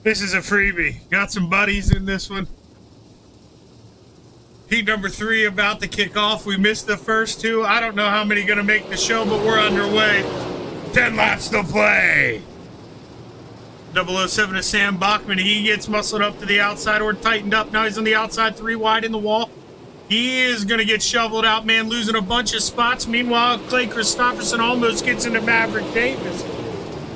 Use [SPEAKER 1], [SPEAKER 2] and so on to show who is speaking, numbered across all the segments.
[SPEAKER 1] This is a freebie. Got some buddies in this one. Heat number 3 about to kick off. We missed the first 2. I don't know how many going to make the show, but we're underway. 10 laps to play. 007 to Sam Bachman. He gets muscled up to the outside or tightened up. Now he's on the outside, 3 wide in the wall. He is going to get shoveled out, man, losing a bunch of spots. Meanwhile, Clay Christopherson almost gets into Maverick Davis.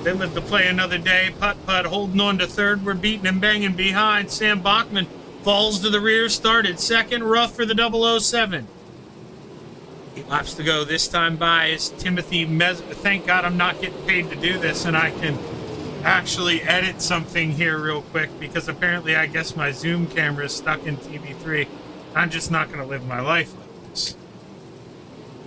[SPEAKER 1] They live to play another day. Putt-putt holding on to third. We're beating and banging behind. Sam Bachman falls to the rear, started second. Rough for the 007. 8 laps to go. This time by is Timothy Thank God I'm not getting paid to do this, and I can actually edit something here real quick, because apparently I guess my Zoom camera is stuck in TV3. I'm just not going to live my life like this.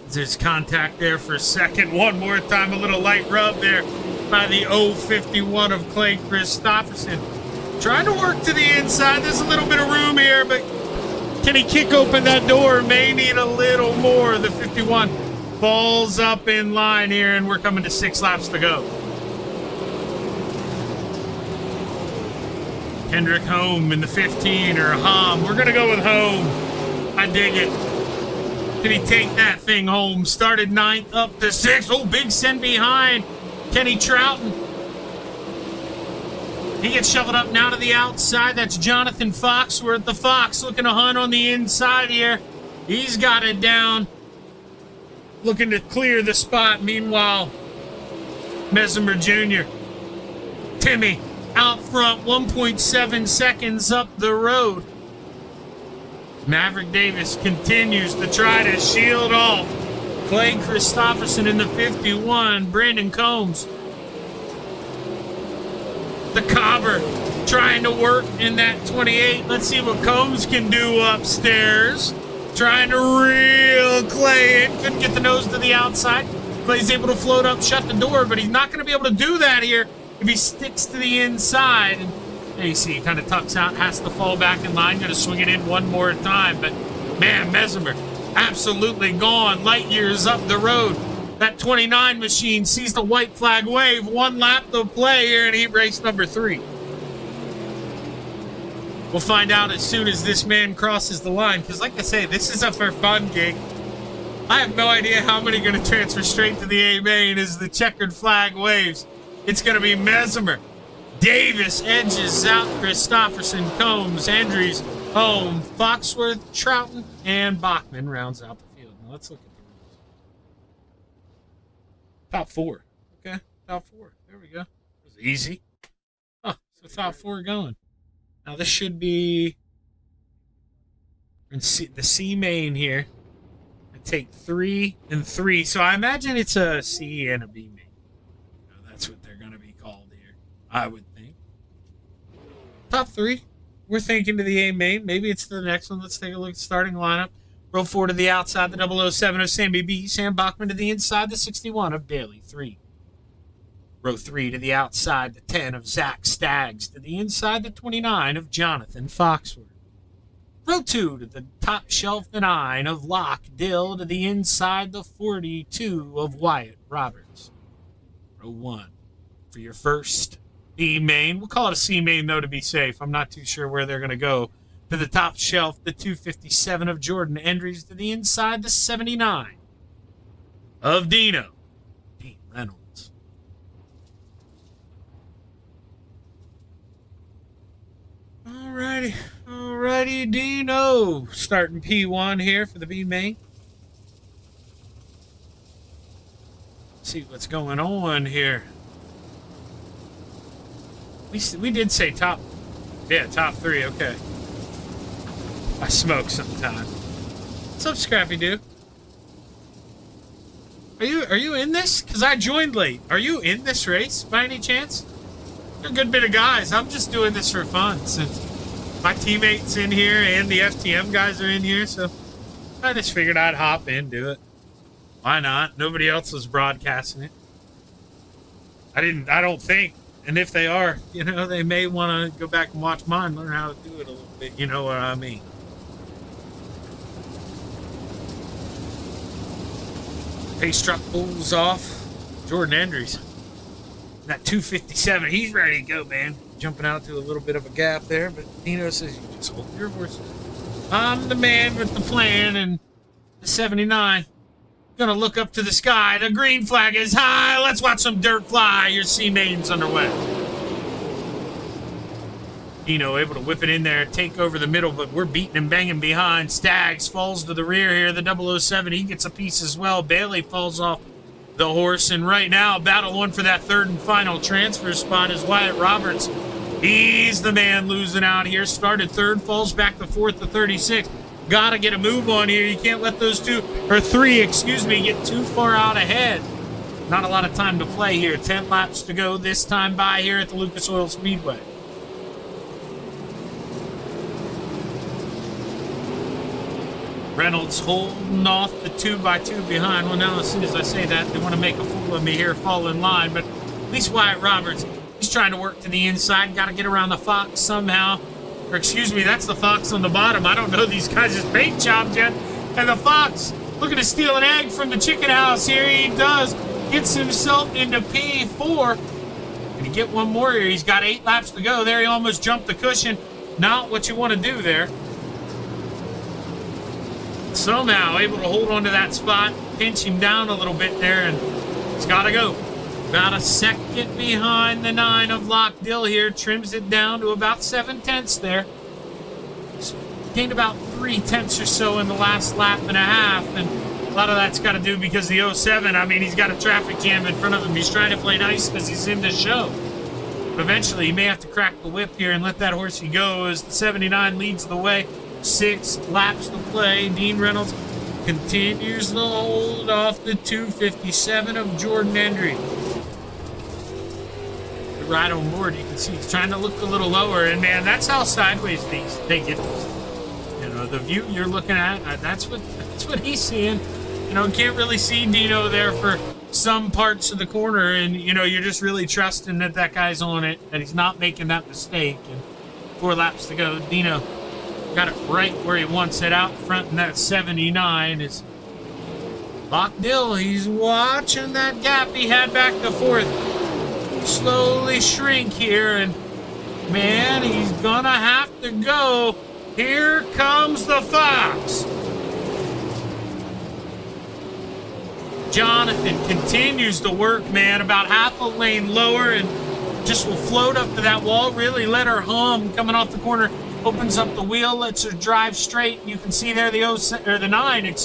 [SPEAKER 1] There's contact there for a second. One more time, a little light rub there by the 051 of Clay Christopherson. Trying to work to the inside. There's a little bit of room here, but can he kick open that door? May need a little more. The 51 falls up in line here, and we're coming to 6 laps to go. Kendrick Home in the 15, or Hom. We're going to go with Home. I dig it. Can he take that thing home? Started 9th, up to 6th. Oh, big send behind. Kenny Trouton. He gets shoveled up now to the outside. That's Jonathan Foxworth. The Fox looking to hunt on the inside here. He's got it down. Looking to clear the spot. Meanwhile, Mesmer Jr. Timmy out front, 1.7 seconds up the road. Maverick Davis continues to try to shield off Clay Christopherson in the 51. Brandon Combs. The Cobber trying to work in that 28. Let's see what Combs can do upstairs. Trying to reel Clay in. Couldn't get the nose to the outside. Clay's able to float up, shut the door, but he's not going to be able to do that here if he sticks to the inside. And there you see, he kind of tucks out, has to fall back in line. Going to swing it in one more time. But, man, Mesmer absolutely gone. Light years up the road. That 29 machine sees the white flag wave. 1 lap to play here in heat race number 3. We'll find out as soon as this man crosses the line, because like I say, this is a for fun gig. I have no idea how many are going to transfer straight to the A main as the checkered flag waves. It's going to be Mesmer. Davis edges out Christopherson, Combs, Andrews, Home, Foxworth, Trouton, and Bachman rounds out the field. Now let's look at the rules. Top 4. Okay, top 4. There we go. It was easy. Oh, so top 4 going. Now this should be in the C main here. I take 3 and 3. So I imagine it's a C and a B main. That's what they're going to be called here, I would think. Top 3. We're thinking to the A main. Maybe it's the next one. Let's take a look at the starting lineup. Row 4 to the outside, the 007 of Sammy B. Sam Bachman to the inside, the 61 of Daly 3. Row 3 to the outside, the 10 of Zach Staggs. To the inside, the 29 of Jonathan Foxworth. Row 2 to the top shelf, the 9 of Locke Dill. To the inside, the 42 of Wyatt Roberts. Row 1 for your first B main. We'll call it a C main, though, to be safe. I'm not too sure where they're going to go. To the top shelf, the 257 of Jordan Endries. To the inside, the 79 of Dino Dean Reynolds. Alrighty, Dino. Starting P1 here for the B main. Let's see what's going on here. We did say top 3, okay. I smoke sometimes. What's up, Scrappy Doo? Are you in this? Because I joined late. Are you in this race by any chance? You're a good bit of guys. I'm just doing this for fun since my teammates in here and the FTM guys are in here, so I just figured I'd hop in, do it. Why not? Nobody else was broadcasting it. I don't think. And if they are, they may want to go back and watch mine, learn how to do it a little bit. You know what I mean? Pace truck pulls off. Jordan Endries. That 257, he's ready to go, man. jumping out to a little bit of a gap there, but Dino says, you just hold your horses. I'm the man with the plan, and the 79 gonna look up to the sky. The green flag is high. Let's watch some dirt fly. Your C main's underway. Dino able to whip it in there, take over the middle, but we're beating and banging behind. Stags falls to the rear here. The 007, he gets a piece as well. Bailey falls off the horse, and right now, battle on for that third and final transfer spot is Wyatt Roberts. He's the man losing out here. Started third, falls back to fourth to 36. Gotta get a move on here. You can't let those three, get too far out ahead. Not a lot of time to play here. 10 laps to go this time by here at the Lucas Oil Speedway. Reynolds holding off the 2x2 behind. Well, now as soon as I say that, they want to make a fool of me here, fall in line. But at least Wyatt Roberts, he's trying to work to the inside. Got to get around the Fox somehow. Or that's the Fox on the bottom. I don't know these guys' paint jobs yet. And the Fox looking to steal an egg from the chicken house here. He does. Gets himself into P4. Can he get one more here? He's got 8 laps to go. There he almost jumped the cushion. Not what you want to do there. Somehow able to hold on to that spot, pinch him down a little bit there, and he's got to go. About a second behind the 9 of Lockdill here, trims it down to about 7/10 there. Gained about 3/10 or so in the last lap and a half, and a lot of that's got to do because the 07, he's got a traffic jam in front of him. He's trying to play nice because he's in the show. But eventually, he may have to crack the whip here and let that horsey go as the 79 leads the way. 6 laps to play. Dean Reynolds continues the hold off the 257 of Jordan Hendry. The ride on board, you can see he's trying to look a little lower, and man, that's how sideways they get. The view you're looking at, that's what he's seeing. Can't really see Dino there for some parts of the corner, and you're just really trusting that that guy's on it, that he's not making that mistake. And 4 laps to go. Dino got it right where he wants it out front, and that 79 is Lockdill. He's watching that gap he had back to fourth slowly shrink here, and man, he's gonna have to go. Here comes the Fox. Jonathan continues to work, man, about half a lane lower, and just will float up to that wall, really let her hum coming off the corner. Opens up the wheel, lets her drive straight. You can see there the 9,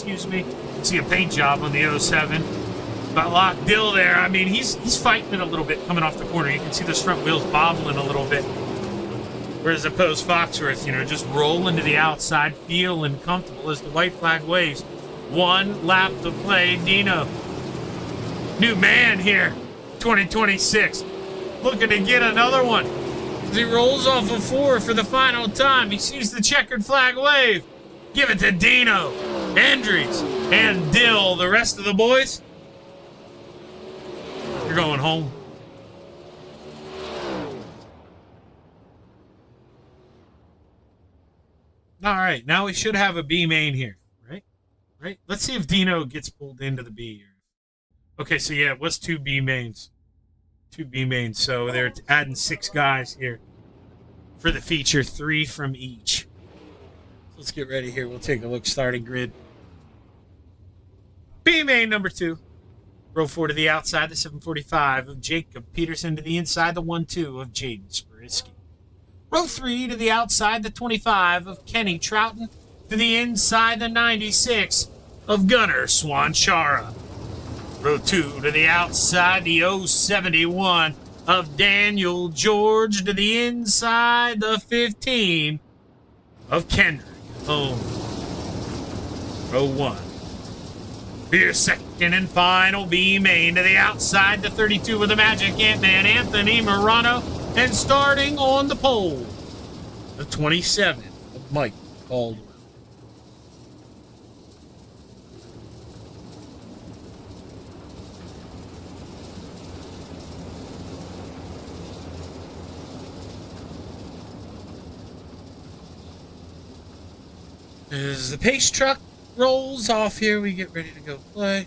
[SPEAKER 1] See a paint job on the 07. But Lockdill there, he's fighting it a little bit coming off the corner. You can see those front wheels bobbling a little bit. Whereas opposed Foxworth, just rolling to the outside, feeling comfortable as the white flag waves. 1 lap to play. Dino, new man here, 2026, looking to get another one. He rolls off a 4 for the final time. He sees the checkered flag wave. Give it to Dino, Andrews, and Dill. The rest of the boys, you're going home. All right, now we should have a B main here, right? Let's see if Dino gets pulled into the B here. Okay, so yeah, it was 2 B mains. 2 B mains, so they're adding 6 guys here for the feature, 3 from each. Let's get ready here. We'll take a look. Starting grid. B main number 2. Row 4 to the outside, the 745 of Jacob Peterson to the inside, the 1-2 of Jaden Sparisky. Row 3 to the outside, the 25 of Kenny Troughton to the inside, the 96 of Gunnar Swanchara. Row 2 to the outside, the 071 of Daniel George to the inside, the 15 of Kendrick Holmes. Row 1. For your second and final B main to the outside, the 32 with the Magic Ant-Man, Anthony Morano. And starting on the pole, the 27 of Mike Caldwell. As the pace truck rolls off here, we get ready to go play.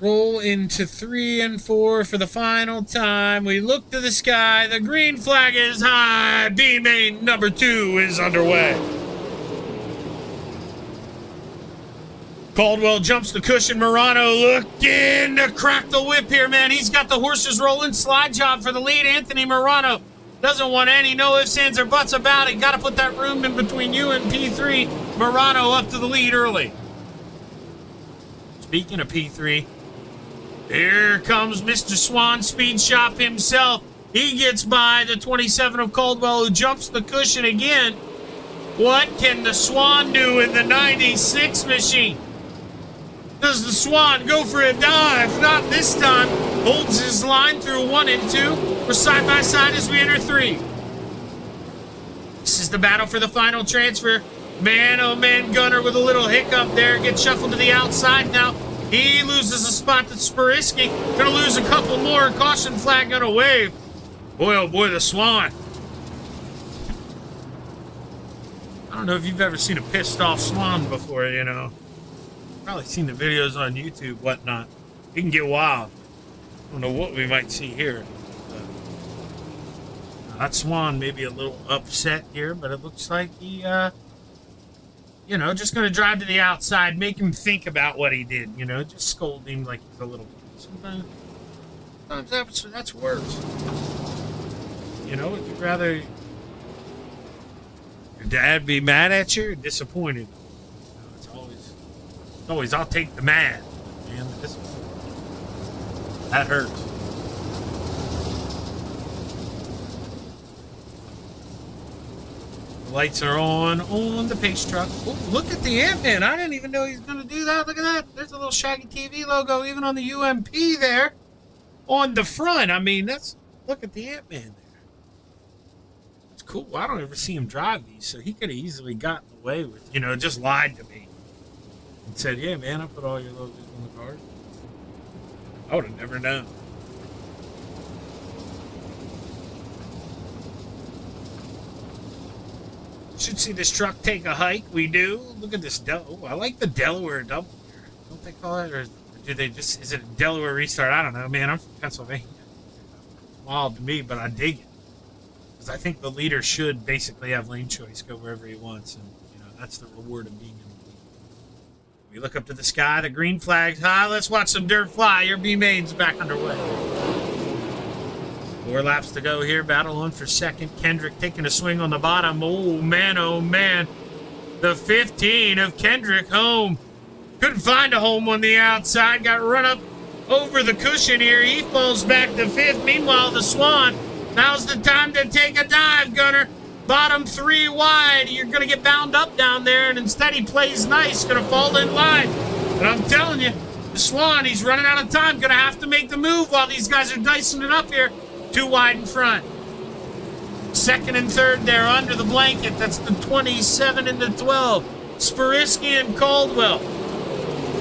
[SPEAKER 1] Roll into 3 and 4 for the final time. We look to the sky. The green flag is high. B main number 2 is underway. Caldwell jumps the cushion. Morano looking to crack the whip here, man. He's got the horses rolling. Slide job for the lead. Anthony Morano doesn't want any no ifs, ands, or buts about it. Got to put that room in between you and P3. Morano up to the lead early. Speaking of P3, here comes Mr. Swan Speed Shop himself. He gets by the 27 of Caldwell, who jumps the cushion again. What can the Swan do in the 96 machine? Does the Swan go for a dive? Not this time. Holds his line through 1 and 2. We're side by side as we enter 3. This is the battle for the final transfer. Man, oh man, Gunner with a little hiccup there. Gets shuffled to the outside now. He loses a spot to Sparisky. Gonna lose a couple more. Caution flag gonna wave. Boy, oh boy, the Swan. I don't know if you've ever seen a pissed off Swan before, you know. Probably seen the videos on YouTube, whatnot. It can get wild. I don't know what we might see here. That Swan may be a little upset here, but it looks like he, you know, just going to drive to the outside, make him think about what he did, you know, just scold him like he's a little... Sometimes that's worse. You know, would you rather your dad be mad at you or disappointed? You know, it's always, I'll take the mad. Man, that hurts. The lights are on the pace truck. Oh, look at the Ant-Man. I didn't even know he was going to do that. Look at that. There's a little ShaggyTV logo even on the UMP there on the front. I mean, look at the Ant-Man there. It's cool. I don't ever see him drive these, so he could have easily gotten away with, you know, just lied to me and said, yeah, man, I put all your logos on the cars. I would have never known. Should see this truck take a hike. We do. Look at this. Oh, I like the Delaware double here. Don't they call it? Or do they just... Is it a Delaware restart? I don't know, man. I'm from Pennsylvania. It's wild to me, but I dig it. Because I think the leader should basically have lane choice, go wherever he wants. And, you know, that's the reward of being in the lead. We look up to the sky. The green flag's high. Let's watch some dirt fly. Your B-main's back underway. 4 laps to go here. Battle on for second. Kendrick taking a swing on the bottom. Oh, man, oh, man. The 15 of Kendrick home. Couldn't find a home on the outside. Got run up over the cushion here. He falls back to 5th. Meanwhile, the Swan. Now's the time to take a dive, Gunner. Bottom 3 wide. You're going to get bound up down there, and instead he plays nice. Going to fall in line. But I'm telling you, the Swan, he's running out of time. Going to have to make the move while these guys are dicing it up here. 2 wide in front. 2nd and 3rd there under the blanket. That's the 27 and the 12. Sparisky and Caldwell.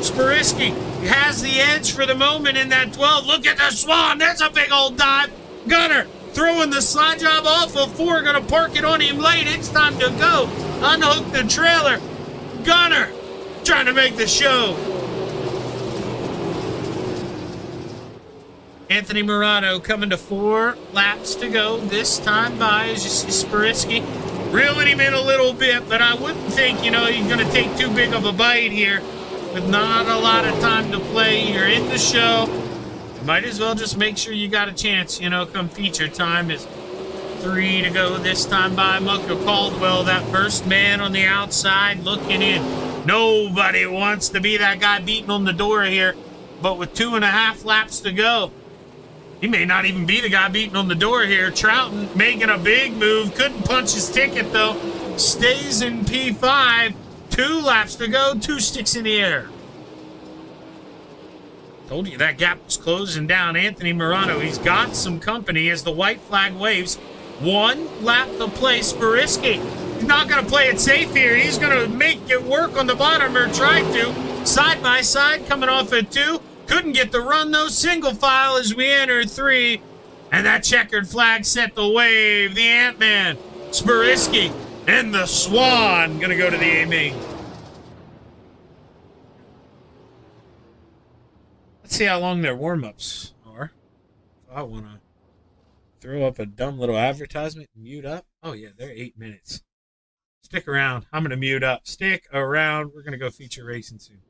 [SPEAKER 1] Sparisky has the edge for the moment in that 12. Look at the Swan. There's a big old dive. Gunner throwing the slide job off of 4. Going to park it on him late. It's time to go. Unhook the trailer. Gunner trying to make the show. Anthony Morano coming to 4 laps to go. This time by, as you see Sparisky reeling him in a little bit, but I wouldn't think, you know, he's going to take too big of a bite here with not a lot of time to play. You're in the show. You might as well just make sure you got a chance, you know, come feature time. Is 3 to go this time by Mucko Caldwell, that first man on the outside looking in. Nobody wants to be that guy beating on the door here, but with 2.5 laps to go, he may not even be the guy beating on the door here. Trouton making a big move. Couldn't punch his ticket, though. Stays in P5. 2 laps to go. 2 sticks in the air. Told you that gap was closing down. Anthony Morano, he's got some company as the white flag waves. 1 lap to play. Sparisky, he's not going to play it safe here. He's going to make it work on the bottom, or try to. Side by side, coming off at 2. Couldn't get the run, though. Single file as we enter 3. And that checkered flag set the wave. The Ant-Man, Sparisky, and the Swan going to go to the A-main. see how long their warm-ups are. If I want to throw up a dumb little advertisement and mute up. Oh, yeah, they're 8 minutes. Stick around. I'm going to mute up. Stick around. We're going to go feature racing soon.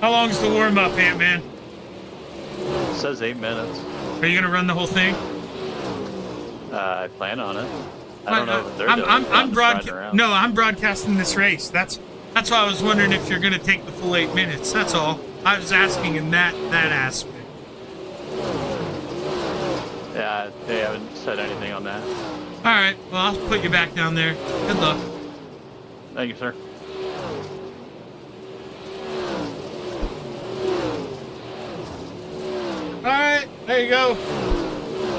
[SPEAKER 1] How long's the warm-up, Ant-Man?
[SPEAKER 2] It says 8 minutes.
[SPEAKER 1] Are you gonna run the whole thing?
[SPEAKER 2] I plan on it. I don't know what they're doing.
[SPEAKER 1] I'm broadcasting this race. That's why I was wondering if you're gonna take the full 8 minutes. That's all. I was asking in that aspect.
[SPEAKER 2] Yeah, they haven't said anything on that.
[SPEAKER 1] All right. Well, I'll put you back down there. Good luck.
[SPEAKER 2] Thank you, sir.
[SPEAKER 1] Alright, there you go.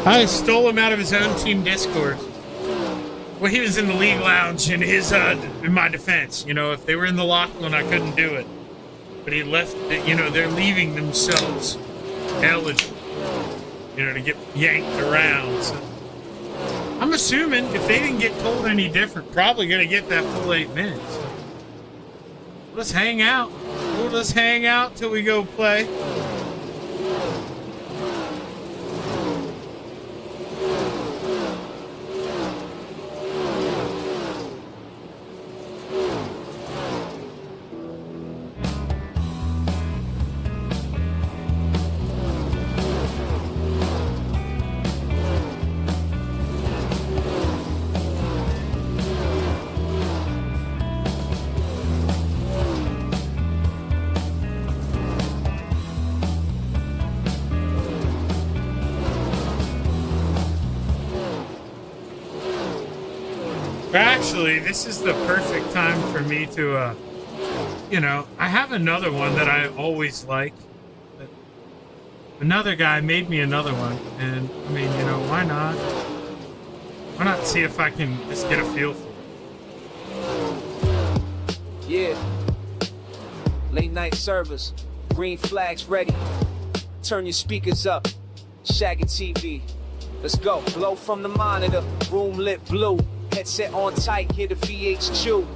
[SPEAKER 1] I stole him out of his own team Discord. Well, he was in the league lounge in his, in my defense. You know, if they were in the lock one, I couldn't do it. But he left, they're leaving themselves eligible, to get yanked around. So I'm assuming if they didn't get told any different, probably going to get that full 8 minutes. So let's hang out. We'll just hang out till we go play. Actually, this is the perfect time for me to, I have another one that I always like. Another guy made me another one, and, I mean, why not? Why not see if I can just get a feel for it?
[SPEAKER 3] Yeah. Late night service. Green flags ready. Turn your speakers up. ShaggyTV. Let's go. Glow from the monitor. Room lit blue. Headset on tight, hear the VH chew.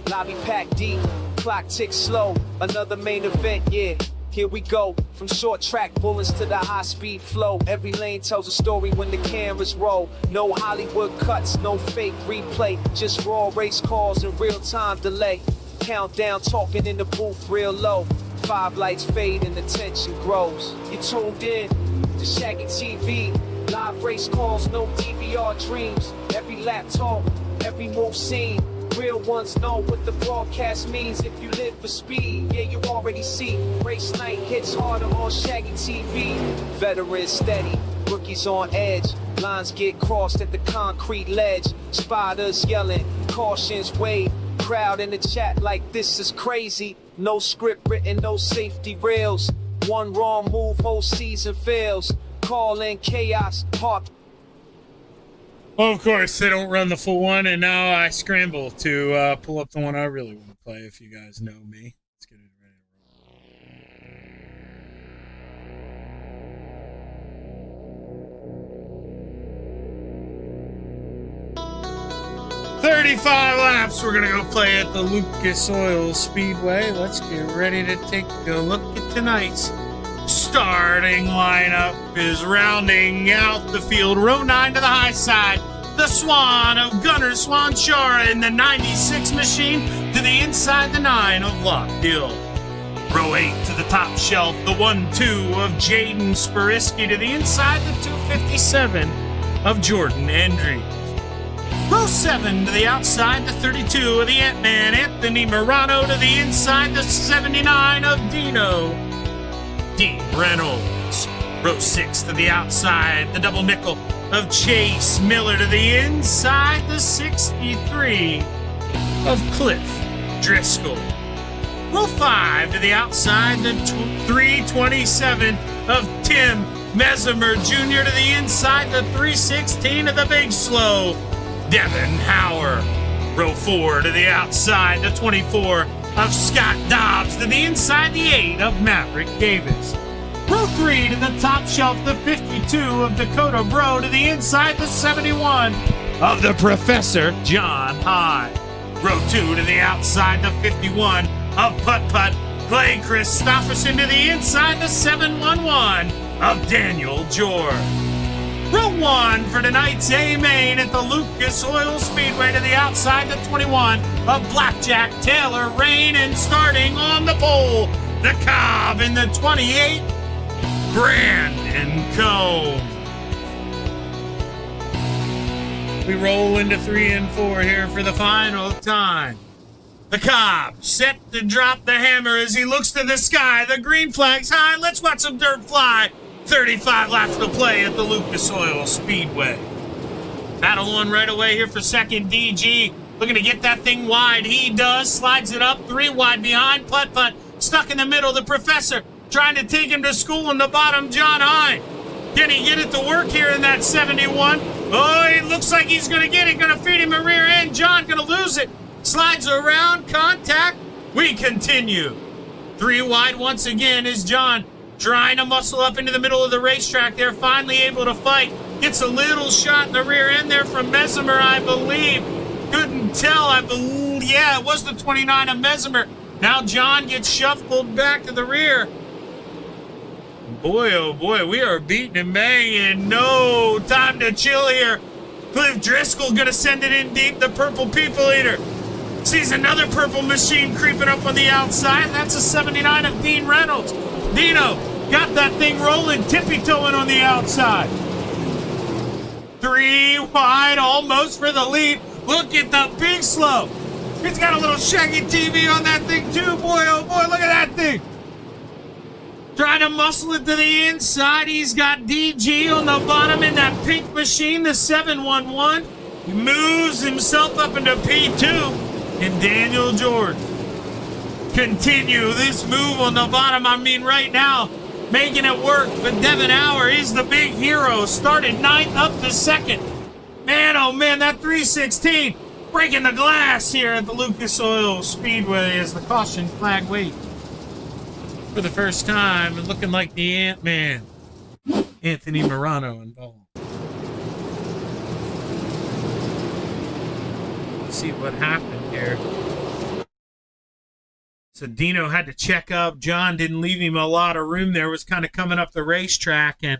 [SPEAKER 3] Lobby packed deep, clock ticks slow. Another main event, yeah. Here we go. From short track bullets to the high speed flow. Every lane tells a story when the cameras roll. No Hollywood cuts, no fake replay. Just raw race calls and real time delay. Countdown talking in the booth real low. 5 lights fade and the tension grows. You tuned in to ShaggyTV. Live race calls, no DVR dreams. Every lap talk, every move seen. Real ones know what the broadcast means. If you live for speed, yeah, you already see. Race night hits harder on ShaggyTV. Veteran steady, rookies on edge. Lines get crossed at the concrete ledge. Spiders yelling, cautions wave. Crowd in the chat like this is crazy. No script written, no safety rails. One wrong move, whole season fails. Call in chaos, heart.
[SPEAKER 1] Well, of course, they don't run the full one, and now I scramble to pull up the one I really want to play, if you guys know me. Let's get it ready to roll. 35 laps. We're going to go play at the Lucas Oil Speedway. Let's get ready to take a look at tonight's starting lineup. Is rounding out the field. Row 9 to the high side. The Swan of Gunner Swan Shara in the 96 machine to the inside the 9 of Lock Hill. Row 8 to the top shelf. The 1-2 of Jaden Spariski to the inside the 257 of Jordan Andrews. Row 7 to the outside, the 32 of the Ant-Man, Anthony Morano to the inside, the 79 of Dino, Dean Reynolds. Row 6 to the outside, the double nickel of Chase Miller to the inside, the 63 of Cliff Driscoll. Row 5 to the outside, the 327 of Tim Mesimer Jr. to the inside, the 316 of the Big Slow, Devin Hauer. Row 4 to the outside, the 24 of Scott Dobbs to the inside, the 8 of Maverick Davis. Row 3 to the top shelf, the 52 of Dakota Bro to the inside, the 71 of the Professor John Hyde. Row 2 to the outside, the 51 of Putt Putt Clay Christopherson to the inside, the 711 of Daniel George. Row 1 for tonight's A-Main at the Lucas Oil Speedway to the outside, the 21 of Blackjack Taylor Rain, and starting on the pole, the Cobb in the 28, Brandon Cone. We roll into 3 and 4 here for the final time. The Cobb set to drop the hammer as he looks to the sky. The green flag's high. Let's watch some dirt fly. 35 laps to play at the Lucas Oil Speedway. Battle on right away here for second. DG looking to get that thing wide. He does. Slides it up 3 wide behind. Putt Putt stuck in the middle. The Professor trying to take him to school in the bottom. John Hine. Can he get it to work here in that 71? Oh, it looks like he's going to get it. Going to feed him a rear end. John going to lose it. Slides around. Contact. We continue. 3 wide once again is John. Trying to muscle up into the middle of the racetrack there. Finally able to fight. Gets a little shot in the rear end there from Mesimer, I believe. Couldn't tell. I believe, yeah, it was the 29 of Mesimer. Now John gets shuffled back to the rear. Boy, oh boy, we are beating and banging. No time to chill here. Cliff Driscoll going to send it in deep. The Purple People Eater sees another purple machine creeping up on the outside. That's a 79 of Dean Reynolds. Dino got that thing rolling, tippy-toeing on the outside. 3 wide, almost for the lead. Look at the Big Slow. It's got a little ShaggyTV on that thing too. Boy, oh boy, look at that thing. Trying to muscle it to the inside. He's got DG on the bottom in that pink machine, the 711. He moves himself up into P2. And Daniel George continue this move on the bottom. I mean, right now, making it work. But Devin Hauer is the big hero. Started 9th up to 2nd. Man, oh man, that 316 breaking the glass here at the Lucas Oil Speedway as the caution flag waits for the first time, and looking like the Ant-Man, Anthony Morano involved. Let's see what happened here. So Dino had to check up. John didn't leave him a lot of room there. Was kind of coming up the racetrack, and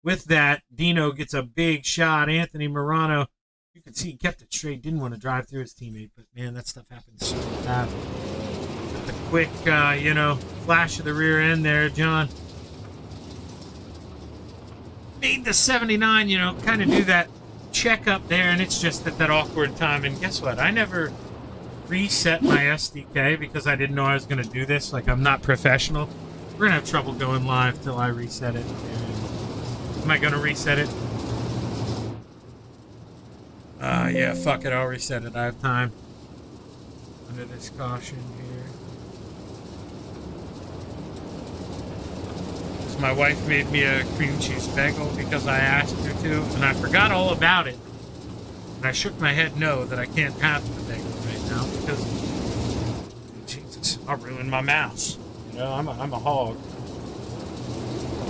[SPEAKER 1] with that, Dino gets a big shot. Anthony Morano, you can see he kept it straight. Didn't want to drive through his teammate, but man, that stuff happens so fast. The quick, flash of the rear end there, John made the 79, kind of do that check up there, and it's just at that awkward time. And guess what? I never reset my SDK because I didn't know I was going to do this. Like, I'm not professional. We're going to have trouble going live till I reset it. And Am I going to reset it? Yeah, fuck it. I'll reset it. I have time. Under this caution here. So my wife made me a cream cheese bagel because I asked her to, and I forgot all about it. And I shook my head no, that I can't have the bagel right now because, Jesus, I'll ruin my mouse. You know, I'm a hog.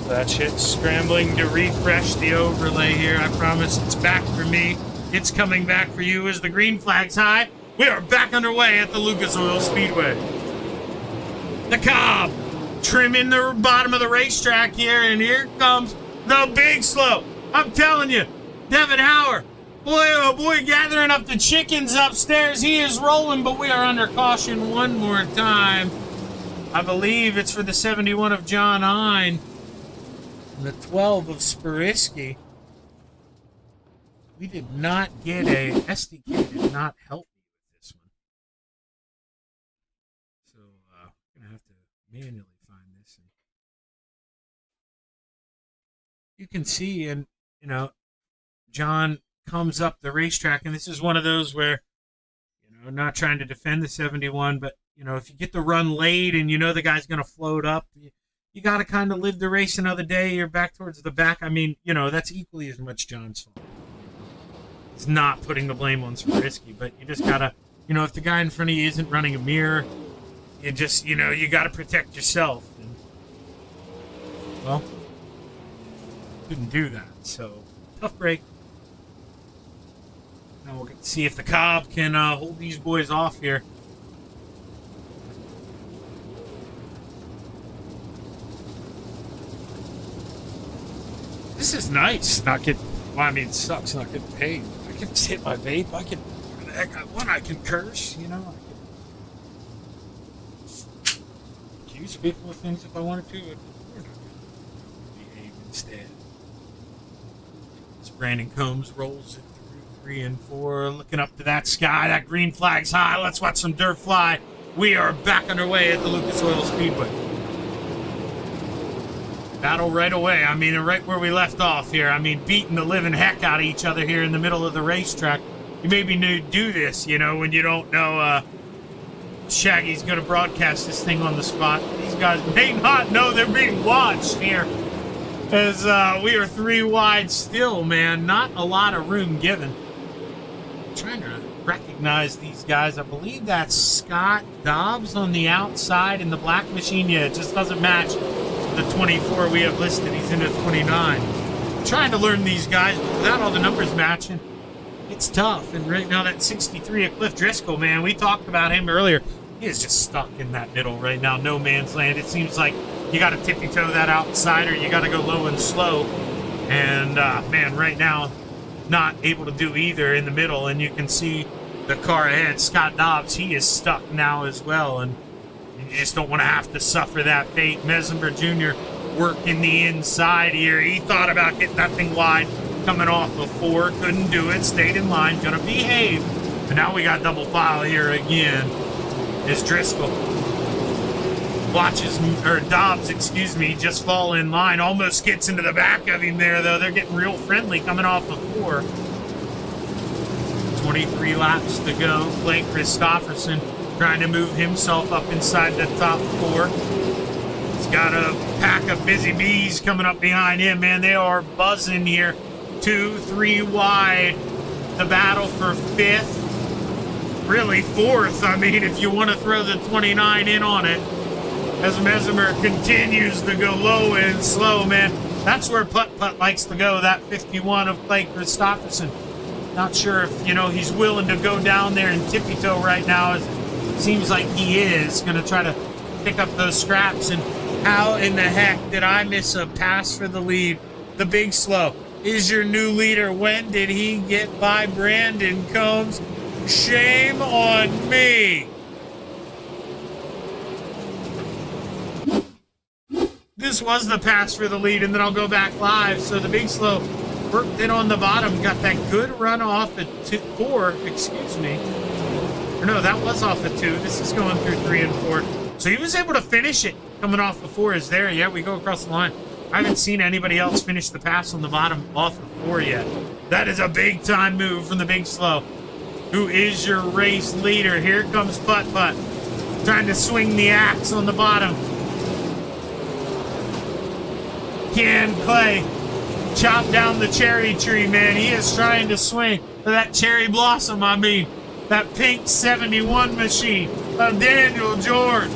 [SPEAKER 1] So that shit's scrambling to refresh the overlay here. I promise it's back for me. It's coming back for you as the green flag's high. We are back underway at the Lucas Oil Speedway. The Cobb trimming the bottom of the racetrack here, and here comes the big slow. I'm telling you, Devin Hauer, boy, oh boy, gathering up the chickens upstairs. He is rolling, but we are under caution one more time. I believe it's for the 71 of John Hine and the 12 of Sparisky. We did not get a SDK, did not help me with this one. So, I'm going to have to manually find this. And you can see, and, you know, John comes up the racetrack, and this is one of those where, you know, not trying to defend the 71, but, you know, if you get the run late and you know the guy's going to float up, you got to kind of live the race another day. You're back towards the back. I mean, you know, that's equally as much John's fault. It's not putting the blame on Sparisky, but you just gotta, you know, if the guy in front of you isn't running a mirror, you just, you know, you gotta protect yourself. And, well, couldn't do that, so tough break. Now we'll get to see if the Cobb can hold these boys off here. This is nice. Not getting, well, I mean, it sucks not getting paid. I can hit my vape. I can, I can curse, you know. I can accuse people of things if I wanted to. We're not going to behave instead. As Brandon Combs rolls it through 3 and 4, looking up to that sky. That green flag's high. Let's watch some dirt fly. We are back underway at the Lucas Oil Speedway. Battle right away. I mean, right where we left off here. I mean, beating the living heck out of each other here in the middle of the racetrack. You maybe do this, you know, when you don't know Shaggy's going to broadcast this thing on the spot. These guys may not know they're being watched here. As we are 3 wide still, man. Not a lot of room given. I'm trying to recognize these guys. I believe that's Scott Dobbs on the outside in the black machine. Yeah, it just doesn't match the 24 we have listed. He's in at 29. I'm trying to learn these guys, but without all the numbers matching, it's tough. And right now that 63 of Cliff Driscoll, man, we talked about him earlier. He is just stuck in that middle right now. No man's land. It seems like you got to tippy-toe that outside, or you got to go low and slow. And, man, right now, not able to do either in the middle. And you can see the car ahead, Scott Dobbs, he is stuck now as well. And you just don't want to have to suffer that fate. Mesenberg Jr. working the inside here. He thought about getting that thing wide, coming off of 4. Couldn't do it. Stayed in line. Gonna behave. And now we got double file here again. Is Driscoll. Watches, or Dobbs, excuse me, just fall in line. Almost gets into the back of him there, though. They're getting real friendly coming off of 4. 23 laps to go. Blake Christopherson trying to move himself up inside the top 4. He's got a pack of busy bees coming up behind him, man. They are buzzing here. 2, 3 wide. The battle for 5th. Really 4th, I mean, if you want to throw the 29 in on it. As Mesmer continues to go low and slow, man. That's where Putt-Putt likes to go, that 51 of Clay Christopherson. Not sure if, you know, he's willing to go down there and tippy-toe right now. It seems like he is going to try to pick up those scraps. And how in the heck did I miss a pass for the lead? The big slow is your new leader. When did he get by Brandon Combs? Shame on me. This was the pass for the lead, and then I'll go back live. So the big slow worked it on the bottom, got that good run off at 4, excuse me. Or no, that was off at 2. This is going through 3 and 4. So he was able to finish it. Coming off the 4 is there. Yeah, we go across the line. I haven't seen anybody else finish the pass on the bottom off of 4 yet. That is a big time move from the Big Slow, who is your race leader. Here comes Putt Putt, trying to swing the axe on the bottom. Can Clay chop down the cherry tree, man? He is trying to swing that cherry blossom, I mean. That pink 71 machine of Daniel George.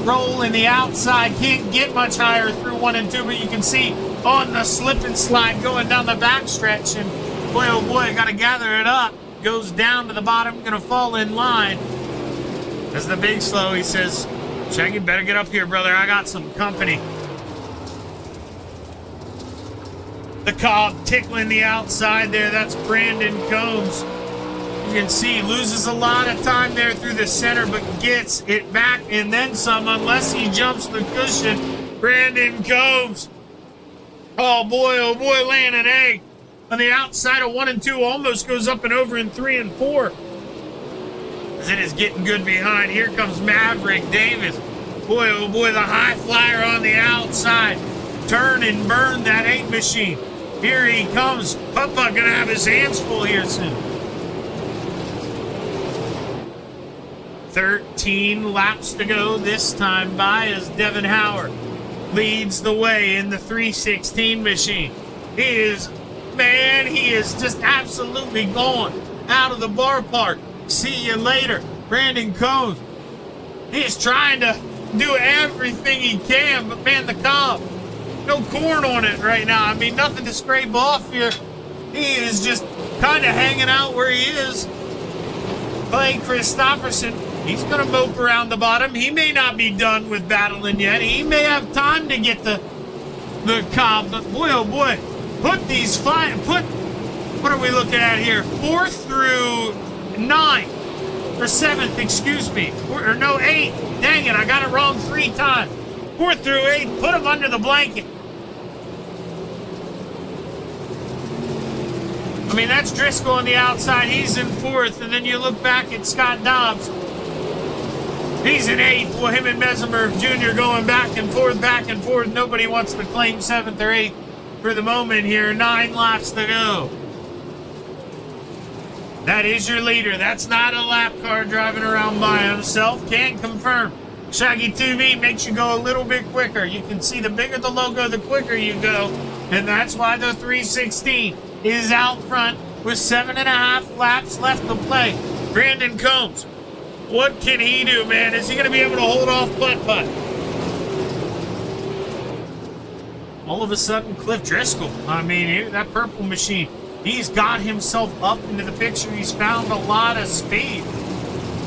[SPEAKER 1] Rolling the outside, can't get much higher through 1 and 2, but you can see on the slip and slide going down the backstretch, and boy, oh boy, got to gather it up. Goes down to the bottom, gonna fall in line. As the Big Slow, he says, Shaggy, better get up here, brother. I got some company. The Cobb tickling the outside there. That's Brandon Combs. You can see loses a lot of time there through the center, but gets it back and then some, unless he jumps the cushion. Brandon Combs. Oh boy, laying an egg on the outside of 1 and 2. Almost goes up and over in 3 and 4. As it is getting good behind. Here comes Maverick Davis. Boy, oh boy, the high flyer on the outside. Turn and burn that 8 machine. Here he comes. Putt Putt gonna have his hands full here soon. 13 laps to go this time by as Devin Howard leads the way in the 316 machine. He is just absolutely gone out of the ballpark. See you later. Brandon Combs. He is trying to do everything he can, but man, the Cobb, no corn on it right now. I mean, nothing to scrape off here. He is just kind of hanging out where he is. Clay Christopherson, he's going to mope around the bottom. He may not be done with battling yet. He may have time to get the Cobb, but boy, oh boy, what are we looking at here? 4th through 9th, or 7th, excuse me. 8th. Dang it, I got it wrong 3 times. 4th through 8th, put him under the blanket. I mean, that's Driscoll on the outside. He's in 4th, and then you look back at Scott Dobbs. He's in 8th. Well, him and Mesmer Jr. going back and forth. Nobody wants to claim 7th or 8th for the moment here. 9 laps to go. That is your leader. That's not a lap car driving around by himself. Can't confirm. ShaggyTV makes you go a little bit quicker. You can see the bigger the logo, the quicker you go. And that's why the 316 is out front with 7.5 laps left to play. Brandon Combs, what can he do, man? Is he going to be able to hold off Putt Putt? All of a sudden, Cliff Driscoll, I mean, that purple machine, he's got himself up into the picture. He's found a lot of speed.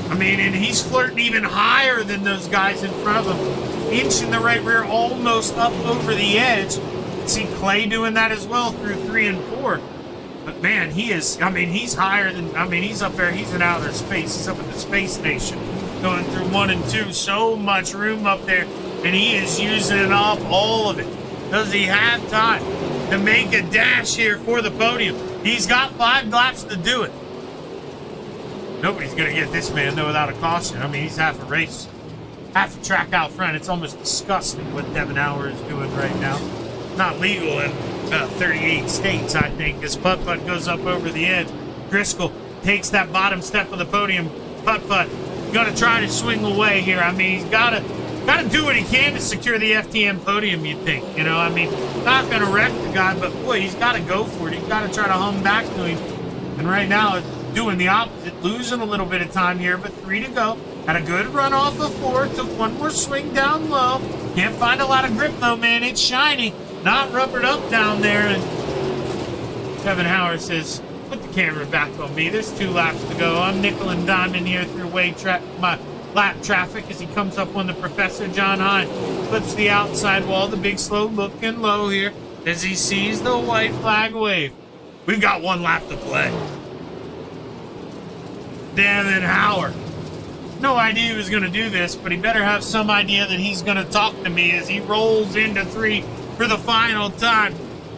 [SPEAKER 1] I mean, and he's flirting even higher than those guys in front of him. Inch in the right rear, almost up over the edge. See Clay doing that as well through 3 and 4. But man, he's higher than, he's up there. He's in outer space. He's up at the space station going through 1 and 2. So much room up there, and he is using up all of it. Does he have time to make a dash here for the podium? He's got 5 laps to do it. Nobody's going to get this man, though, without a caution. I mean, he's half a race, half a track out front. It's almost disgusting what Devin Howard is doing right now. Not legal in 38 states, I think, as Putt Putt goes up over the edge. Driscoll takes that bottom step of the podium. Putt Putt going to try to swing away here. I mean, he's got to do what he can to secure the FTM podium, you'd think. You know, I mean, not going to wreck the guy, but boy, he's got to go for it. He's got to try to hum back to him. And right now, it's doing the opposite, losing a little bit of time here, but 3 to go. Had a good run off of 4, took 1 more swing down low. Can't find a lot of grip though, man. It's shiny, not rubbered up down there. And Devin Howard says, put the camera back on me. There's 2 laps to go. I'm nickel and diming here through my lap traffic as he comes up on the Professor. John Hine flips the outside wall. The Big Slow looking low here as he sees the white flag wave. We've got 1 lap to play. Devin Howard. No idea he was going to do this, but he better have some idea that he's going to talk to me as he rolls into 3 for the final time.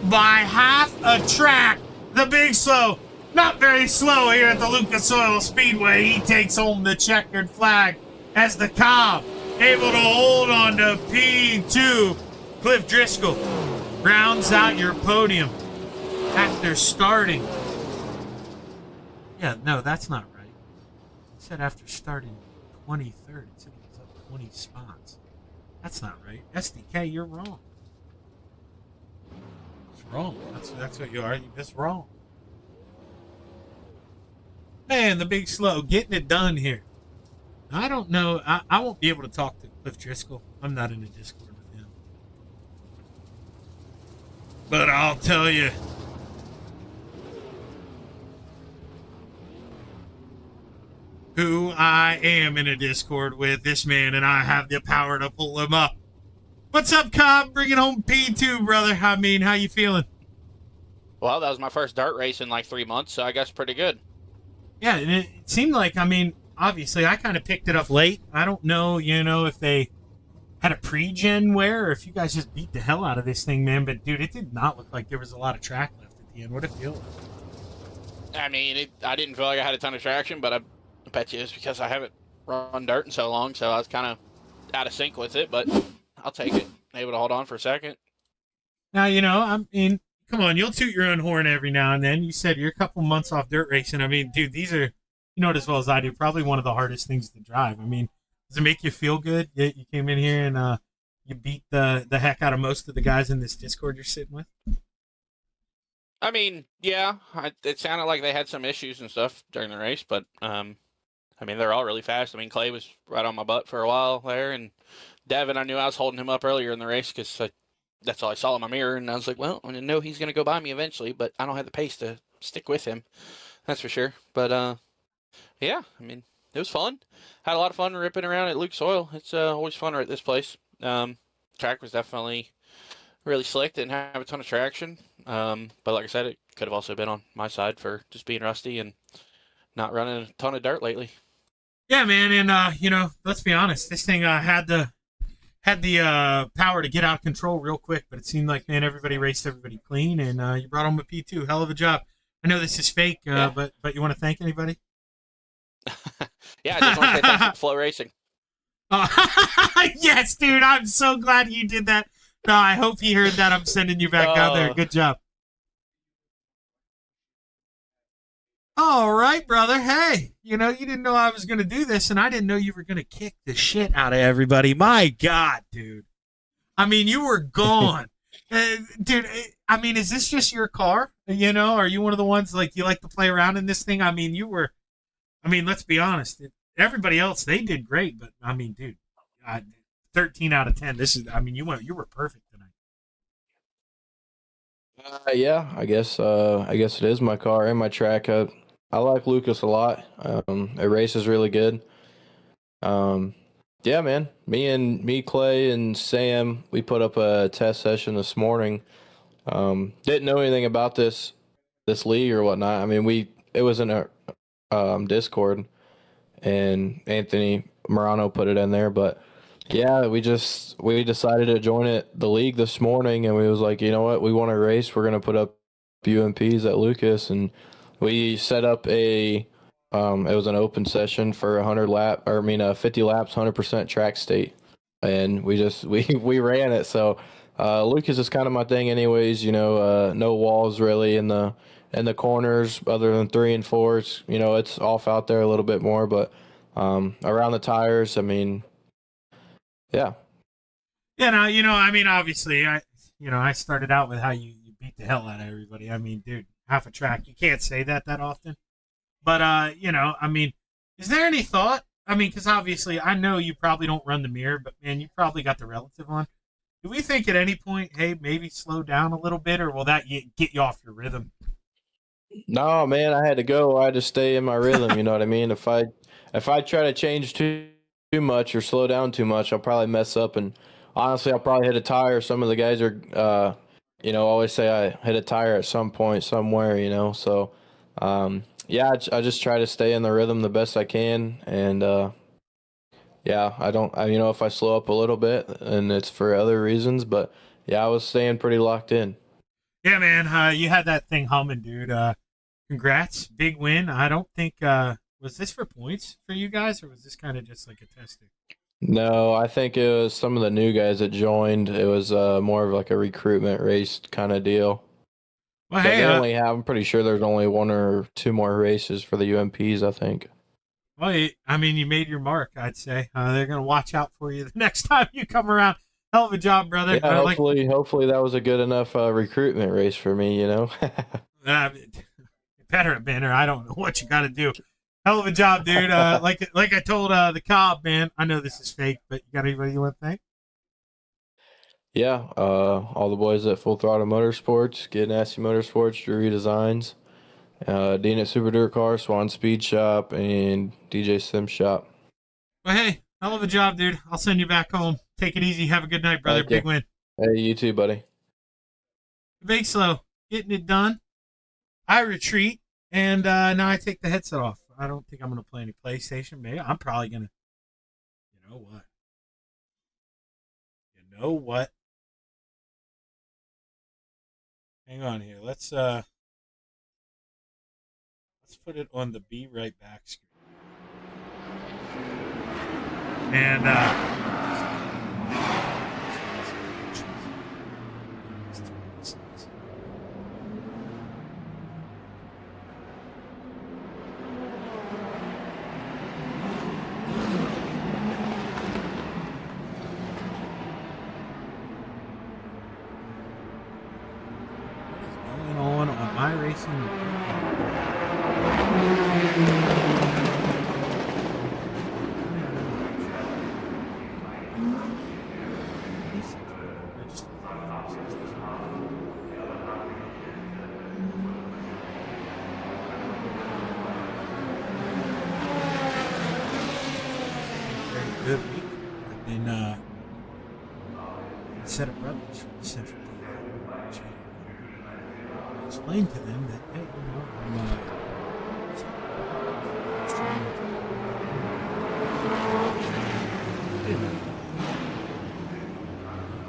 [SPEAKER 1] By half a track, the Big Slow, not very slow here at the Lucas Oil Speedway. He takes home the checkered flag as the Cobb able to hold on to P2. Cliff Driscoll rounds out your podium after starting. Yeah, no, that's not right. It said after starting 23rd. It said he was up 20 spots. That's not right. SDK, you're wrong. It's wrong. That's what you are. That's wrong. Man, the big slow, getting it done here. I don't know. I won't be able to talk to Cliff Driscoll. I'm not in a Discord with him. But I'll tell you. Who I am in a Discord with, this man, and I have the power to pull him up. What's up, Cobb? Bringing home P2, brother. I mean, how you feeling?
[SPEAKER 4] Well, that was my first dirt race in like 3 months, so I guess pretty good.
[SPEAKER 1] Yeah, and it seemed like, I mean, obviously, I kind of picked it up late. I don't know, if they had a pre-gen wear or if you guys just beat the hell out of this thing, man. But, dude, it did not look like there was a lot of track left at the end. What did it feel like?
[SPEAKER 4] I mean, I didn't feel like I had a ton of traction, but I bet you it's because I haven't run dirt in so long, so I was kind of out of sync with it, but I'll take it. Able to hold on for a second.
[SPEAKER 1] Now, I mean, come on, you'll toot your own horn every now and then. You said you're a couple months off dirt racing. I mean, dude, these are, you know it as well as I do, probably one of the hardest things to drive. I mean, does it make you feel good? You came in here and you beat the heck out of most of the guys in this Discord you're sitting with?
[SPEAKER 4] I mean, yeah, it sounded like they had some issues and stuff during the race, but I mean, they're all really fast. I mean, Clay was right on my butt for a while there, and Devin, I knew I was holding him up earlier in the race because that's all I saw in my mirror, and I was like, well, I know he's going to go by me eventually, but I don't have the pace to stick with him. That's for sure. But, yeah, I mean, it was fun. Had a lot of fun ripping around at Luke's Oil. It's always fun at this place. Track was definitely really slick. Didn't have a ton of traction. But like I said, it could have also been on my side for just being rusty and not running a ton of dirt lately.
[SPEAKER 1] Yeah, man, and, let's be honest. This thing had the power to get out of control real quick, but it seemed like, man, everybody raced everybody clean, and you brought home a P2. Hell of a job. I know this is fake,
[SPEAKER 4] yeah.
[SPEAKER 1] but you want to thank anybody?
[SPEAKER 4] Yeah, I just want to say thanks to Flow Racing.
[SPEAKER 1] Yes, dude, I'm so glad you did that. No, I hope he heard that. I'm sending you back down there. Good job. All right, brother. Hey, you didn't know I was going to do this, and I didn't know you were going to kick the shit out of everybody. My God, dude. I mean, you were gone. Dude, I mean, is this just your car? Are you one of the ones, like, you like to play around in this thing? I mean, let's be honest. Everybody else, they did great, but, I mean, dude, 13 out of 10. You were perfect tonight.
[SPEAKER 5] Yeah, I guess it is my car and my track. I like Lucas a lot. It races really good. Yeah, man. Me, Clay, and Sam, we put up a test session this morning. Didn't know anything about this league or whatnot. I mean, it was in a Discord, and Anthony Morano put it in there. But yeah, we decided to join the league this morning, and we was like, you know what, we want to race. We're gonna put up UMPs at Lucas, and we set up it was an open session for 50 laps, 100% track state, and we ran it. So Lucas is kind of my thing, anyways. No walls really in the corners other than 3 and 4s. It's off out there a little bit more, but around the tires, I mean, yeah.
[SPEAKER 1] Yeah, now, obviously, I started out with how you beat the hell out of everybody. I mean, dude, half a track. You can't say that often. But, is there any thought? I mean, because obviously I know you probably don't run the mirror, but, man, you probably got the relative on. Do we think at any point, hey, maybe slow down a little bit, or will that get you off your rhythm?
[SPEAKER 5] No, man, I had to go. I had to stay in my rhythm, you know what I mean? If I try to change too much or slow down too much, I'll probably mess up, and honestly, I'll probably hit a tire. Some of the guys are, always say I hit a tire at some point somewhere, so yeah, I just try to stay in the rhythm the best I can, and yeah, if I slow up a little bit, and it's for other reasons, but yeah, I was staying pretty locked in.
[SPEAKER 1] Yeah, man, you had that thing humming, dude. Congrats, big win. I don't think was this for points for you guys, or was this kind of just like a testing?
[SPEAKER 5] No, I think it was some of the new guys that joined. It was more of like a recruitment race kind of deal.
[SPEAKER 1] Well,
[SPEAKER 5] But
[SPEAKER 1] hey,
[SPEAKER 5] they only have, I'm pretty sure there's only 1 or 2 more races for the UMPs, I think.
[SPEAKER 1] well, I mean, you made your mark, I'd say. They're going to watch out for you the next time you come around. Hell of a job, brother.
[SPEAKER 5] Yeah, hopefully that was a good enough recruitment race for me, you know?
[SPEAKER 1] It better have been, or I don't know what you got to do. Hell of a job, dude. Like I told the Cobb, man, I know this is fake, but you got anybody you want to thank?
[SPEAKER 5] Yeah, all the boys at Full Throttle Motorsports, Get Nasty Motorsports, Drury Designs, Dean at Super Dirt Car, Swan Speed Shop, and DJ Sim Shop.
[SPEAKER 1] Well, hey, hell of a job, dude. I'll send you back home. Take it easy. Have a good night, brother.
[SPEAKER 5] Thank you.
[SPEAKER 1] Big win.
[SPEAKER 5] Hey, you too, buddy.
[SPEAKER 1] Big slow. Getting it done. I retreat, and now I take the headset off. I don't think I'm going to play any PlayStation. Maybe I'm probably going to. You know what? You know what? Hang on here. Let's put it on the Be Right Back screen. And what is going on my racing? Good week. I've been set of brothers from the Central PA. I explained to them that, hey, you know, I'm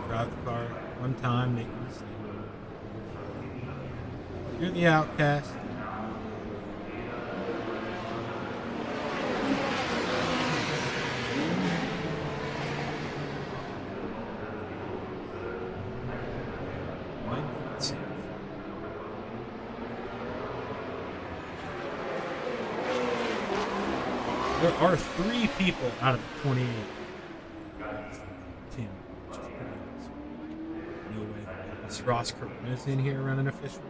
[SPEAKER 1] drive the car one time, make a mistake. You're the outcast. There are 3 people out of the 28 team. No way. This Ross Corona's in here running officials.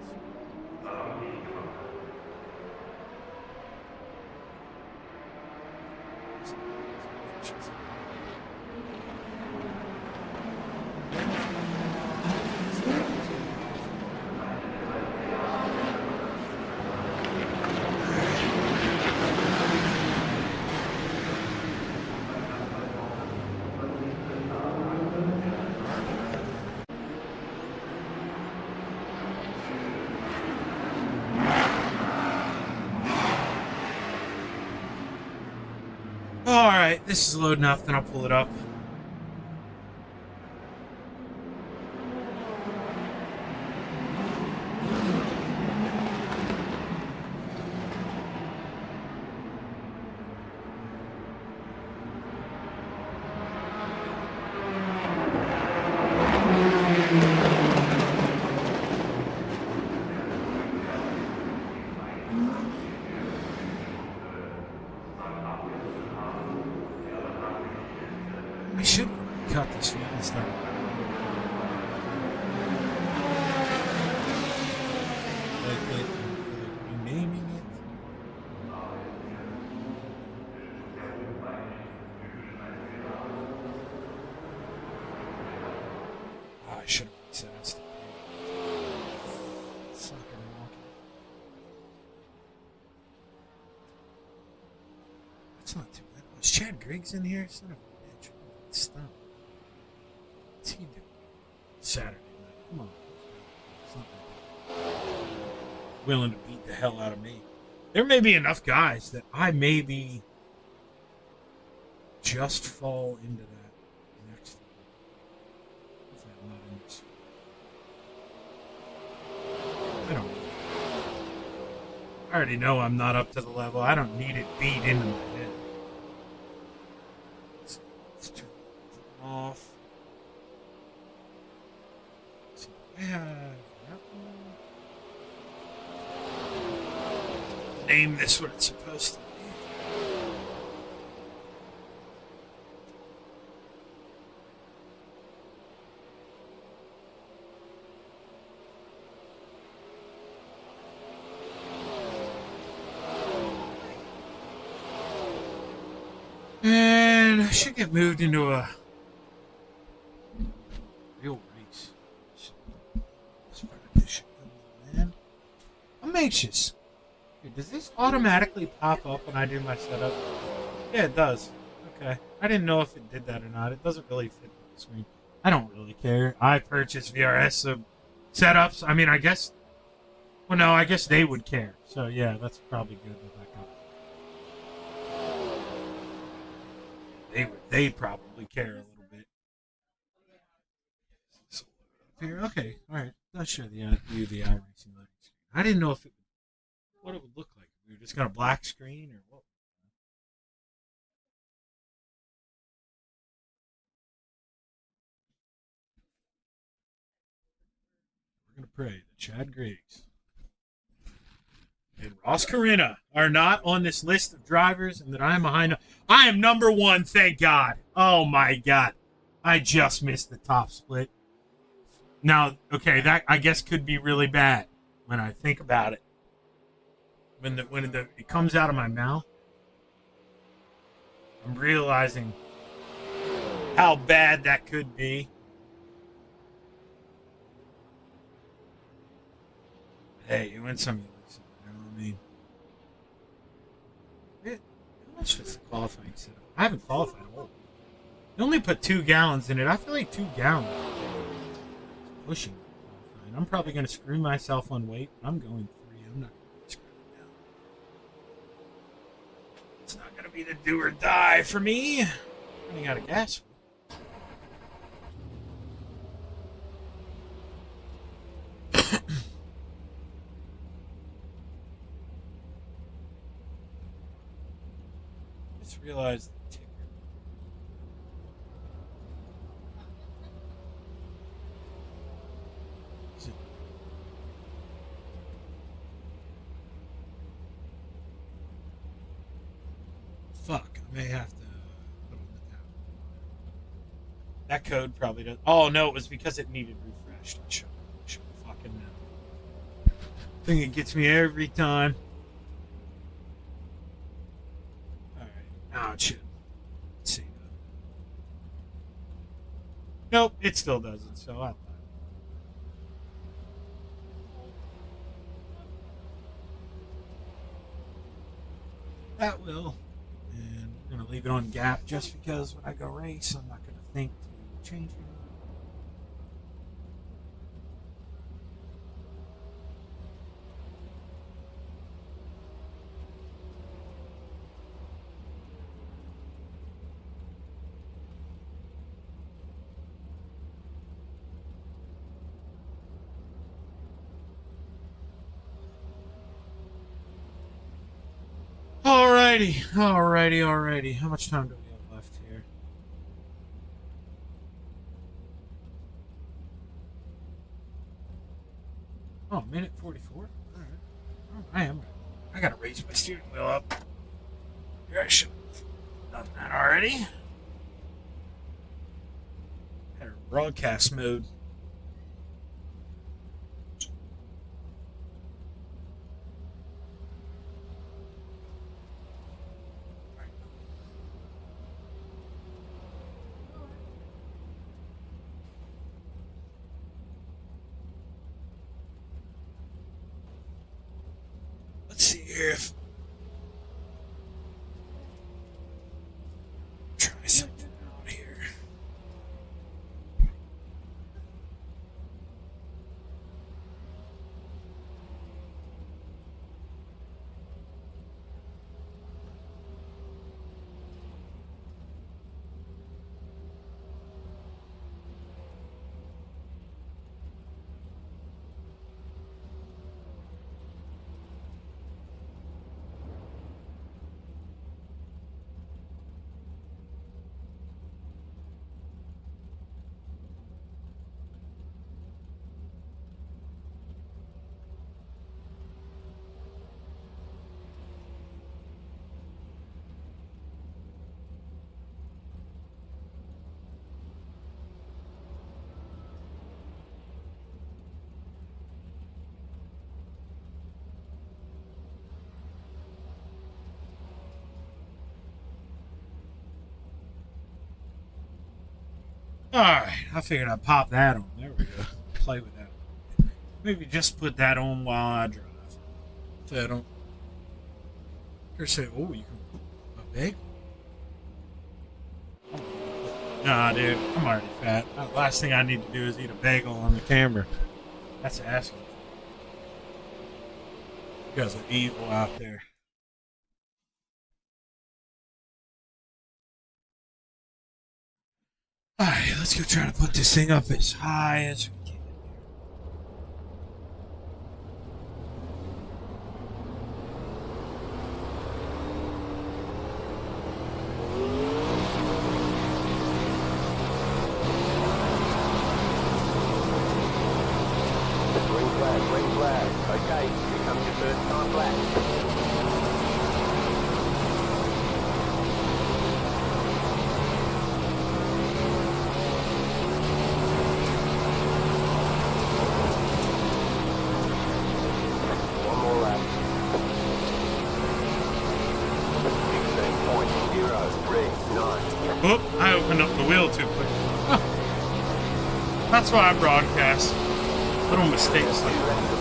[SPEAKER 1] Alright, this is loading up, then I'll pull it up. I should cut this feed and start. Like renaming it. Oh, I should have said that's fucking wonky. That's not too bad. Was Chad Griggs in here? Son of a bitch. Stop. What's he doing? Saturday night. Come on. Willing to beat the hell out of me. There may be enough guys that I maybe just fall into that next level. Hopefully I'm not in this. I don't know. I already know I'm not up to the level. I don't need it beat into my head. It's too off. So I have that one. Name this what it's supposed to be. And I should get moved into a real race. This part of this shit goes, man. I'm anxious. Dude, does this automatically pop up when I do my setup? Yeah, it does. Okay. I didn't know if it did that or not. It doesn't really fit the screen. I don't really care. I purchased VRS setups. I mean, I guess... Well, no, I guess they would care. So, yeah, that's probably good that that got... They probably care a little bit. So, here, okay, all right. Let's show the iRacing loading screen. I didn't know if what it would look like. We were just gonna black screen or what. We're gonna pray that Chad Griggs and Ross Carina are not on this list of drivers, and that I am behind. I am number one, thank God. Oh my God, I just missed the top split. Now, okay, that I guess could be really bad when I think about it. When it comes out of my mouth, I'm realizing how bad that could be. Hey, you win some, you lose some. You know what I mean? How much was the qualifying setup? I haven't qualified at all. You only put 2 gallons in it. I feel like 2 gallons is pushing qualifying. I'm probably going to screw myself on weight. I'm going 3. I'm not going to screw it down. It's not going to be the do or die for me. Running out of gas. Just realized the ticker. Fuck, I may have to put on the tab. That code probably does. Oh no, it was because it needed refreshed. I should fucking know. Thing it gets me every time. Alright, now it should. Let's see. Nope, it still doesn't, so I'll. That will. And we're going to leave it on gap just because when I go race, I'm not going to think to change it. Alrighty. How much time do we have left here? Oh, minute 44? Alright. Oh, I gotta raise my steering wheel up. Here, I should have done that already. Had a broadcast mode. Let's see here if try something out here. Alright, I figured I'd pop that on. There we go. Play with that. Maybe just put that on while I drive. So I don't. Here say, oh, you can put a bagel. Nah, dude, I'm already fat. The last thing I need to do is eat a bagel on the camera. That's asking. You guys are evil out there. Alright, let's go try to put this thing up as high as we can.
[SPEAKER 6] Green flag. Okay, here comes your first time flag.
[SPEAKER 1] Oh, I opened up the wheel too quick. Huh. That's why I broadcast. Little mistakes like that.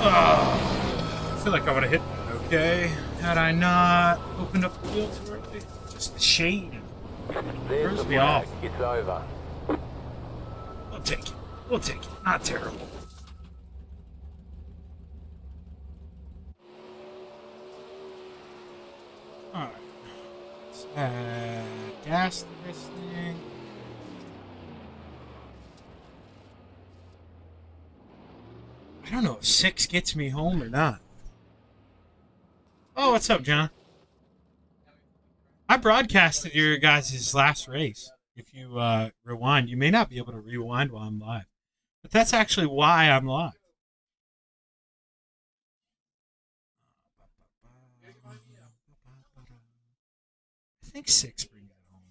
[SPEAKER 1] I feel like I would have hit that, okay? Had I not opened up the wheel too early. Just the shade. Throws me off.
[SPEAKER 6] It's over.
[SPEAKER 1] We'll take it. We'll take it. Not terrible. Alright. Let's add gas to this thing. I don't know if 6 gets me home or not. Oh, what's up, John? I broadcasted your guys' last race. If you rewind, you may not be able to rewind while I'm live. But that's actually why I'm live. I think 6 brings it home.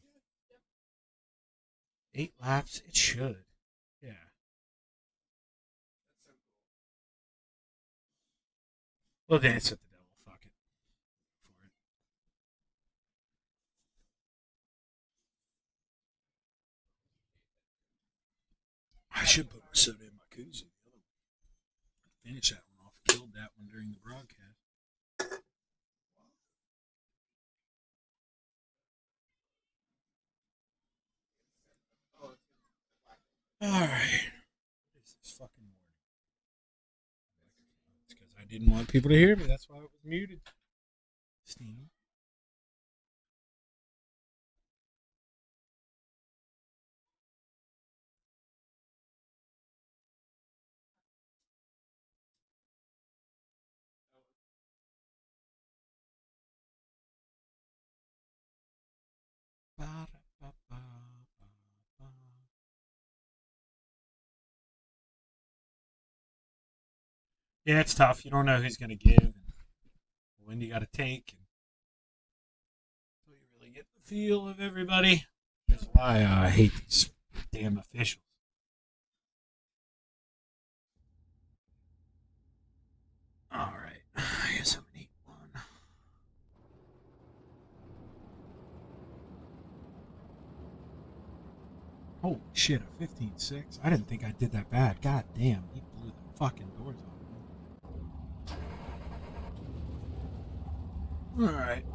[SPEAKER 1] 8 laps, it should. Yeah. We'll dance with the devil. Fuck it. For it. I should put my soda in my koozie. Finish that one off. Killed that one during the broadcast. Alright. What is this fucking morning? It's because I didn't want people to hear me. That's why it was muted. Steam. Yeah, it's tough. You don't know who's going to give and when you got to take. So you really get the feel of everybody. That's why I hate these damn officials. All right. I guess I'm going to eat one. Holy shit, a 15.6. I didn't think I did that bad. God damn, he blew the fucking doors off. Alright.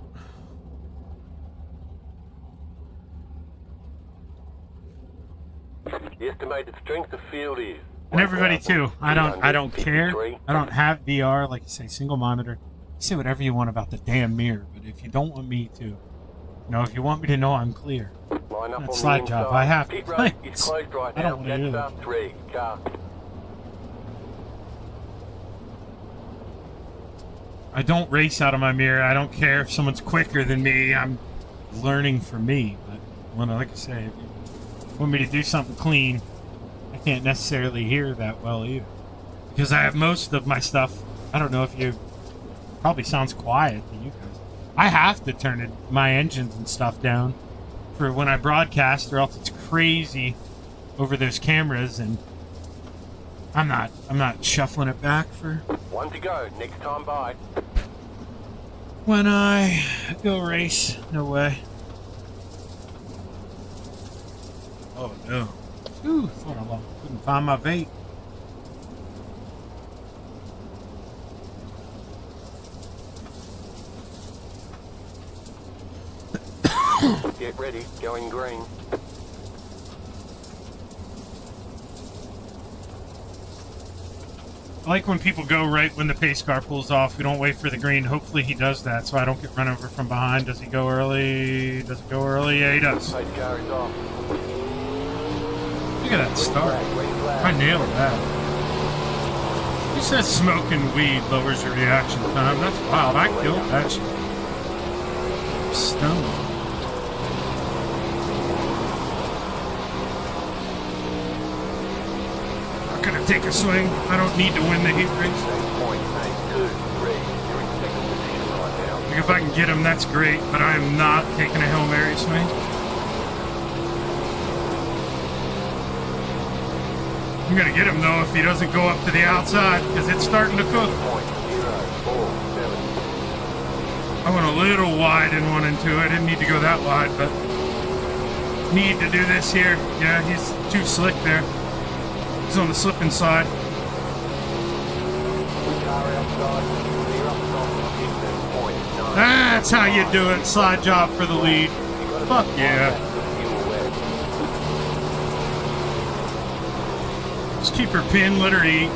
[SPEAKER 6] The estimated strength of field is.
[SPEAKER 1] And everybody too. I don't care. I don't have VR, like you say, single monitor. Say whatever you want about the damn mirror, but if you don't want me to, if you want me to know I'm clear. That slide job, I have to play. I don't want to do that. I don't race out of my mirror. I don't care if someone's quicker than me. I'm learning from me. But like I say, if you want me to do something clean, I can't necessarily hear that well either. Because I have most of my stuff. I don't know if you probably sounds quiet to you guys. I have to turn my engines and stuff down for when I broadcast, or else it's crazy over those cameras, and I'm not shuffling it back for
[SPEAKER 6] one to go. Next time by.
[SPEAKER 1] When I go race, no way. Oh no. Ooh, thought I couldn't find my vape.
[SPEAKER 6] Get ready, going green.
[SPEAKER 1] I like when people go right when the pace car pulls off. We don't wait for the green. Hopefully he does that so I don't get run over from behind. Does he go early? Does it go early? Yeah, he does.
[SPEAKER 6] Pace car is off.
[SPEAKER 1] Look at that start. I nailed that. He says smoking weed lowers your reaction time. That's wild. I killed that shit. Stoned. Gonna take a swing. I don't need to win the heat race. Like if I can get him, that's great, but I am not taking a Hail Mary swing. I'm gonna get him though if he doesn't go up to the outside because it's starting to cook. I went a little wide in 1 and 2. I didn't need to go that wide, but need to do this here. Yeah, he's too slick there. He's on the slipping side. That's how you do it. Side job for the lead. Fuck yeah. Just keep her pinned, let her eat.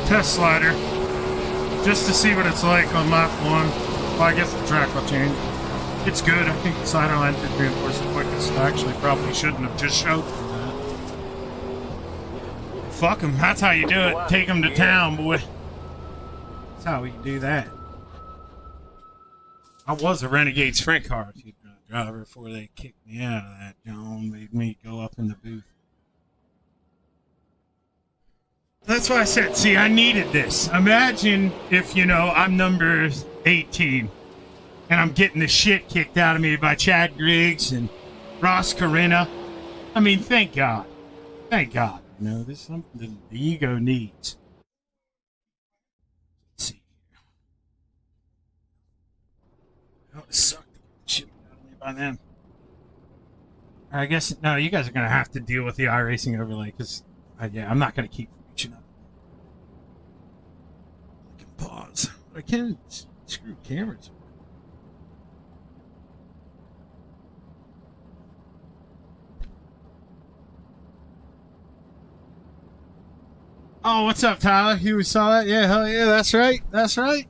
[SPEAKER 1] Test slider, just to see what it's like on lap 1. Well, I guess the track will change. It's good. I think the slider line did reinforce the quickest. Actually, probably shouldn't have just showed that. Fuck them. That's how you do it. Take them to town, boy. That's how we do that. I was a Renegade sprint car driver before they kicked me out of that. John made me go up in the booth. That's why I said, see, I needed this. Imagine if, I'm number 18 and I'm getting the shit kicked out of me by Chad Griggs and Ross Carina. I mean, thank God. Thank God. This is something the ego needs. Let's see here. That would have sucked the shit out of me by then. I guess, no, you guys are going to have to deal with the iRacing overlay because, I'm not going to keep reaching up. I can pause. But I can't screw cameras. Oh, what's up, Tyler? You saw that? Yeah, hell yeah, that's right. That's right.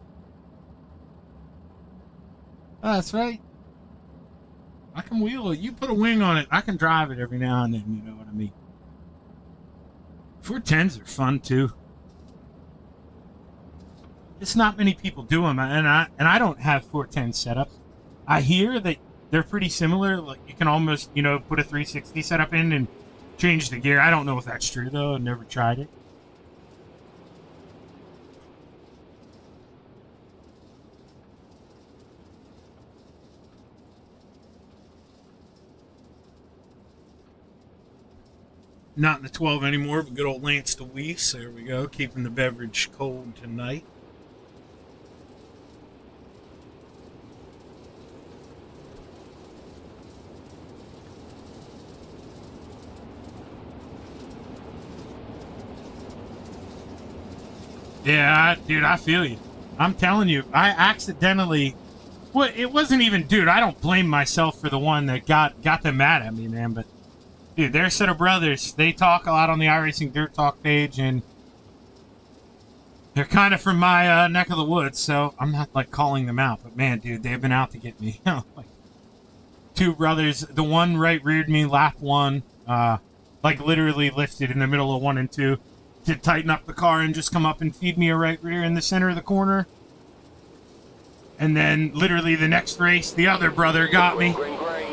[SPEAKER 1] That's right. I can wheel it. You put a wing on it. I can drive it every now and then, you know what I mean? 410s are fun, too. It's not many people do them, and I don't have 410 setups. I hear that they're pretty similar. Like you can almost, put a 360 setup in and change the gear. I don't know if that's true, though. I've never tried it. Not in the 12 anymore, but good old Lance DeWeese. There we go, keeping the beverage cold tonight. Yeah, dude, I feel you. I'm telling you, I accidentally... Well, it wasn't even... Dude, I don't blame myself for the one that got them mad at me, man, but... Dude, they're a set of brothers. They talk a lot on the iRacing Dirt Talk page, and they're kind of from my neck of the woods, so I'm not, like, calling them out. But, man, dude, they've been out to get me. Like, two brothers. The one right-reared me lap one, like, literally lifted in the middle of 1 and 2 to tighten up the car and just come up and feed me a right rear in the center of the corner. And then, literally, the next race, the other brother got me.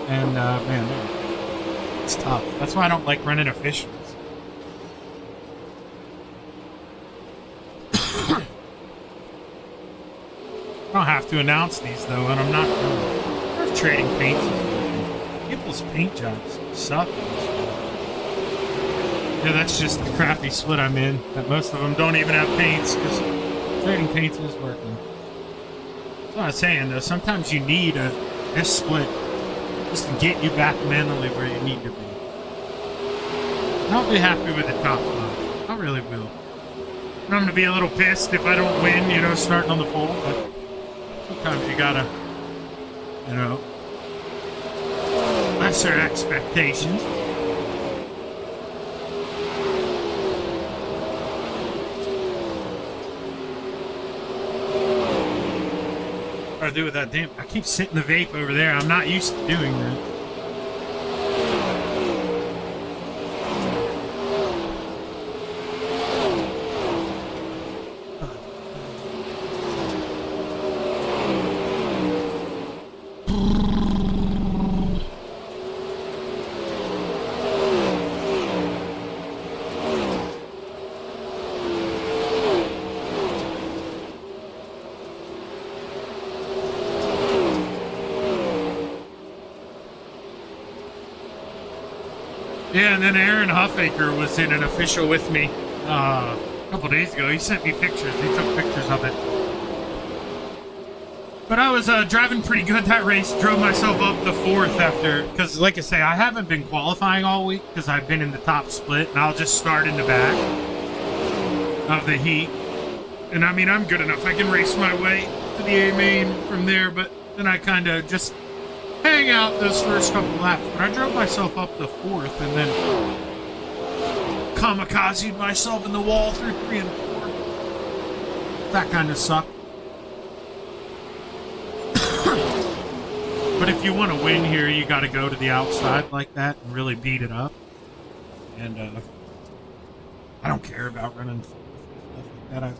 [SPEAKER 1] And, man, it's tough. That's why I don't like running officials. I don't have to announce these, though, and I'm not going. We're trading paints. People's paint jobs suck. Yeah, that's just the crappy split I'm in. That most of them don't even have paints, because trading paints is working. That's what I was saying, though. Sometimes you need this split just to get you back mentally where you need to be. I'll be happy with the top 5. I really will. I'm going to be a little pissed if I don't win, you know, starting on the pole, but sometimes you gotta, you know, lesser expectations. What do I do with that damn? I keep sitting the vape over there. I'm not used to doing that. Yeah, and then Aaron Huffaker was in an official with me a couple days ago. He sent me pictures. He took pictures of it. But I was driving pretty good that race. Drove myself up the 4th after, because like I say, I haven't been qualifying all week because I've been in the top split, and I'll just start in the back of the heat. And I mean, I'm good enough. I can race my way to the A main from there, but then I kind of just hang out those first couple laps. But I drove myself up the 4th and then kamikazed myself in the wall through 3 and 4. That kind of sucked. But if you want to win here, you got to go to the outside like that and really beat it up. And I don't care about running stuff like that.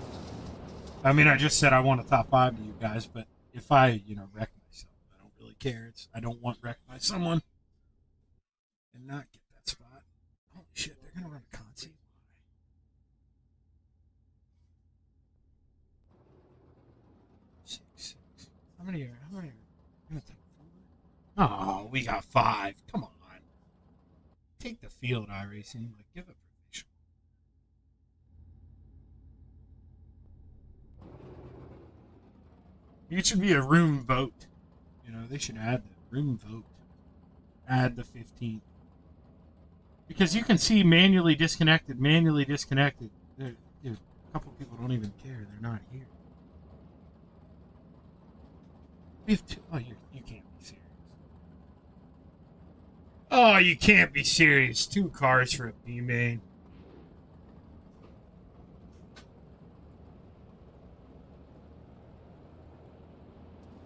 [SPEAKER 1] I mean, I just said I want a top 5 to you guys, but if I, you know, wreck myself, I don't really care. I don't want wrecked by someone and not get that spot. Holy shit, they're gonna run a concert. Six. How many are gonna take 4? Oh, we got 5. Come on. Take the field, iRacing. Like, give it permission. It should be a room vote. You know, they should add the room vote. Add the 15th. Because you can see manually disconnected. Dude, a couple people don't even care. They're not here. We have 2. Oh, you can't be serious. Oh, you can't be serious. 2 cars for a B main.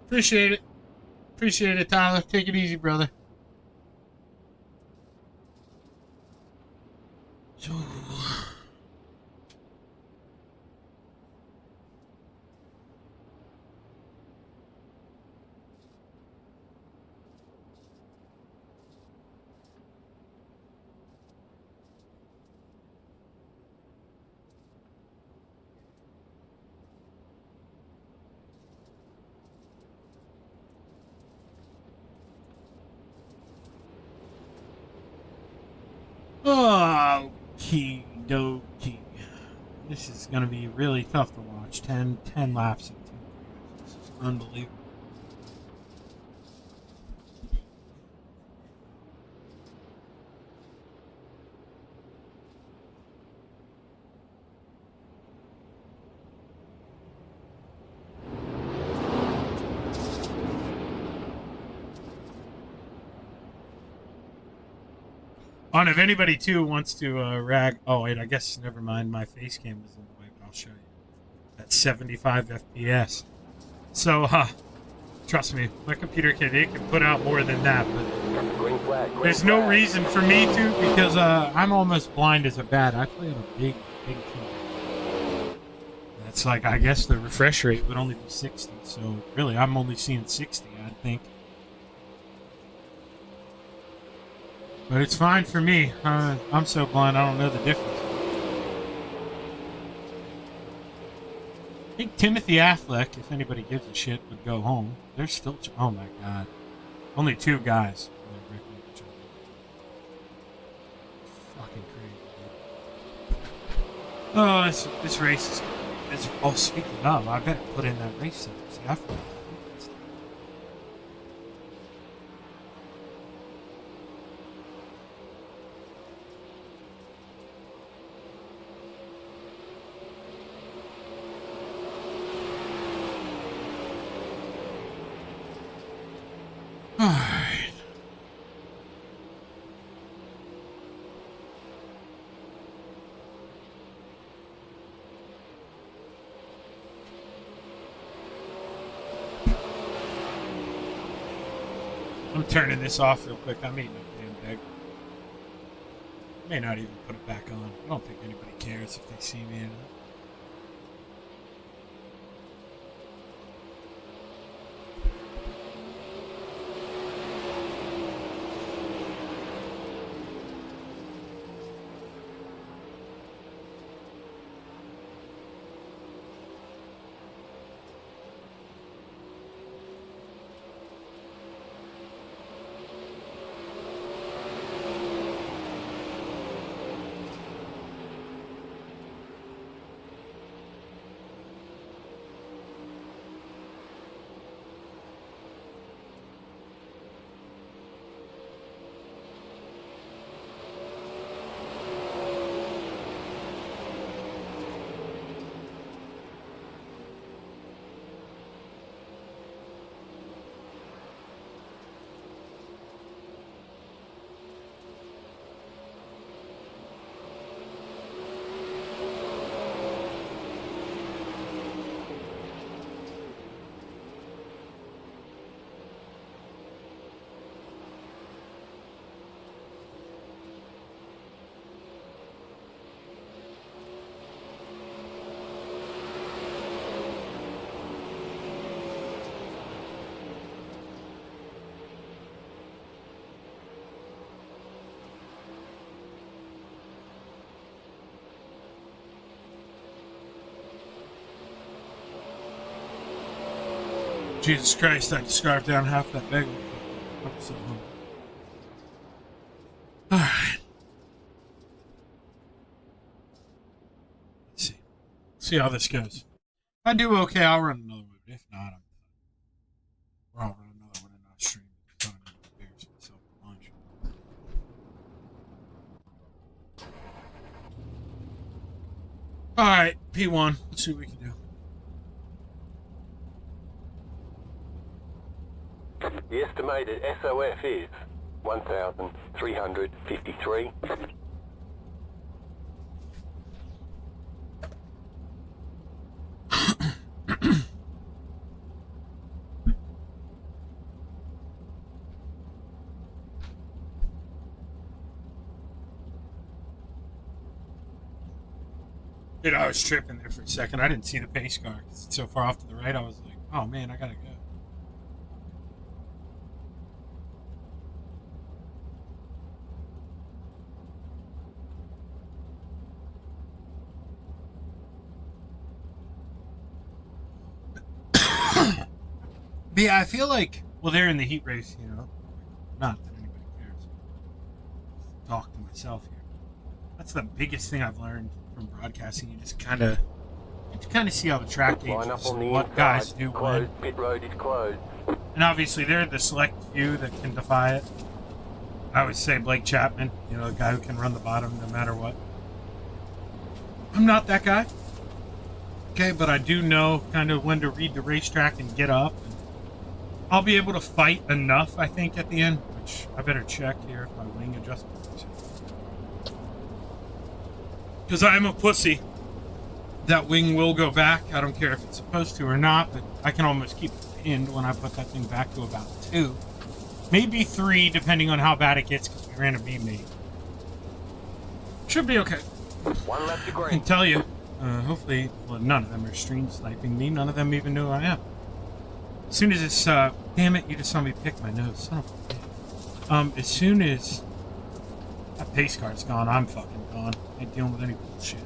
[SPEAKER 1] Appreciate it. Appreciate it, Tyler. Take it easy, brother. So... Okie dokie. This is going to be really tough to watch. 10 laps in 2 cars. This is unbelievable. On if anybody too wants to rag. Oh wait, I guess never mind. My face cam was in the way, but I'll show you. That's 75 FPS. So, trust me, my computer it can put out more than that, but
[SPEAKER 6] Green flag. Green
[SPEAKER 1] there's no
[SPEAKER 6] flag.
[SPEAKER 1] reason for me to because I'm almost blind as a bat. I play on a big TV. That's like I guess the refresh rate would only be 60. So really, I'm only seeing 60. I think. But it's fine for me. I'm so blind, I don't know the difference. I think Timothy Affleck, if anybody gives a shit, would go home. They're still... Oh, my God. Only 2 guys. Fucking crazy. Oh, this race is... Oh, speaking of, I better put in that race. See, I forgot. Alright. I'm turning this off real quick. I'm eating a damn egg. May not even put it back on. I don't think anybody cares if they see me in it. Jesus Christ, I just scarfed down half that bagel. I'm so hungry. Alright. Let's see. See how this goes. If I do okay, I'll run another one. If not, I'll run another one and I'll stream it. I'm gonna embarrass myself for lunch. Alright, P1. Let's see what we can do.
[SPEAKER 6] The estimated SOF is 1,353.
[SPEAKER 1] Dude, I was tripping there for a second. I didn't see the pace car. It's so far off to the right, I was like, oh man, I gotta go. But yeah, I feel like, well, they're in the heat race, you know. Not that anybody cares. Just talk to myself here. That's the biggest thing I've learned from broadcasting. You just kind of see how the track
[SPEAKER 6] Line
[SPEAKER 1] gauges,
[SPEAKER 6] up on the
[SPEAKER 1] what guys do
[SPEAKER 6] closed.
[SPEAKER 1] when.
[SPEAKER 6] Pit road is closed.
[SPEAKER 1] And obviously, they're the select few that can defy it. I always say Blake Chapman, you know, the guy who can run the bottom no matter what. I'm not that guy. Okay, but I do know kind of when to read the racetrack and get up. And I'll be able to fight enough, I think, at the end, which I better check here if my wing adjustment is. Because I'm a pussy. That wing will go back. I don't care if it's supposed to or not, but I can almost keep it pinned when I put that thing back to about 2. Maybe 3, depending on how bad it gets, because we ran a beam mate. Should be okay.
[SPEAKER 6] One left to
[SPEAKER 1] I
[SPEAKER 6] green.
[SPEAKER 1] can tell you. Hopefully, well, none of them are stream sniping me. None of them even know who I am. As soon as it's, damn it, you just saw me pick my nose. Son of a bitch. As soon as that pace car's gone, I'm fucking gone. I ain't dealing with any bullshit.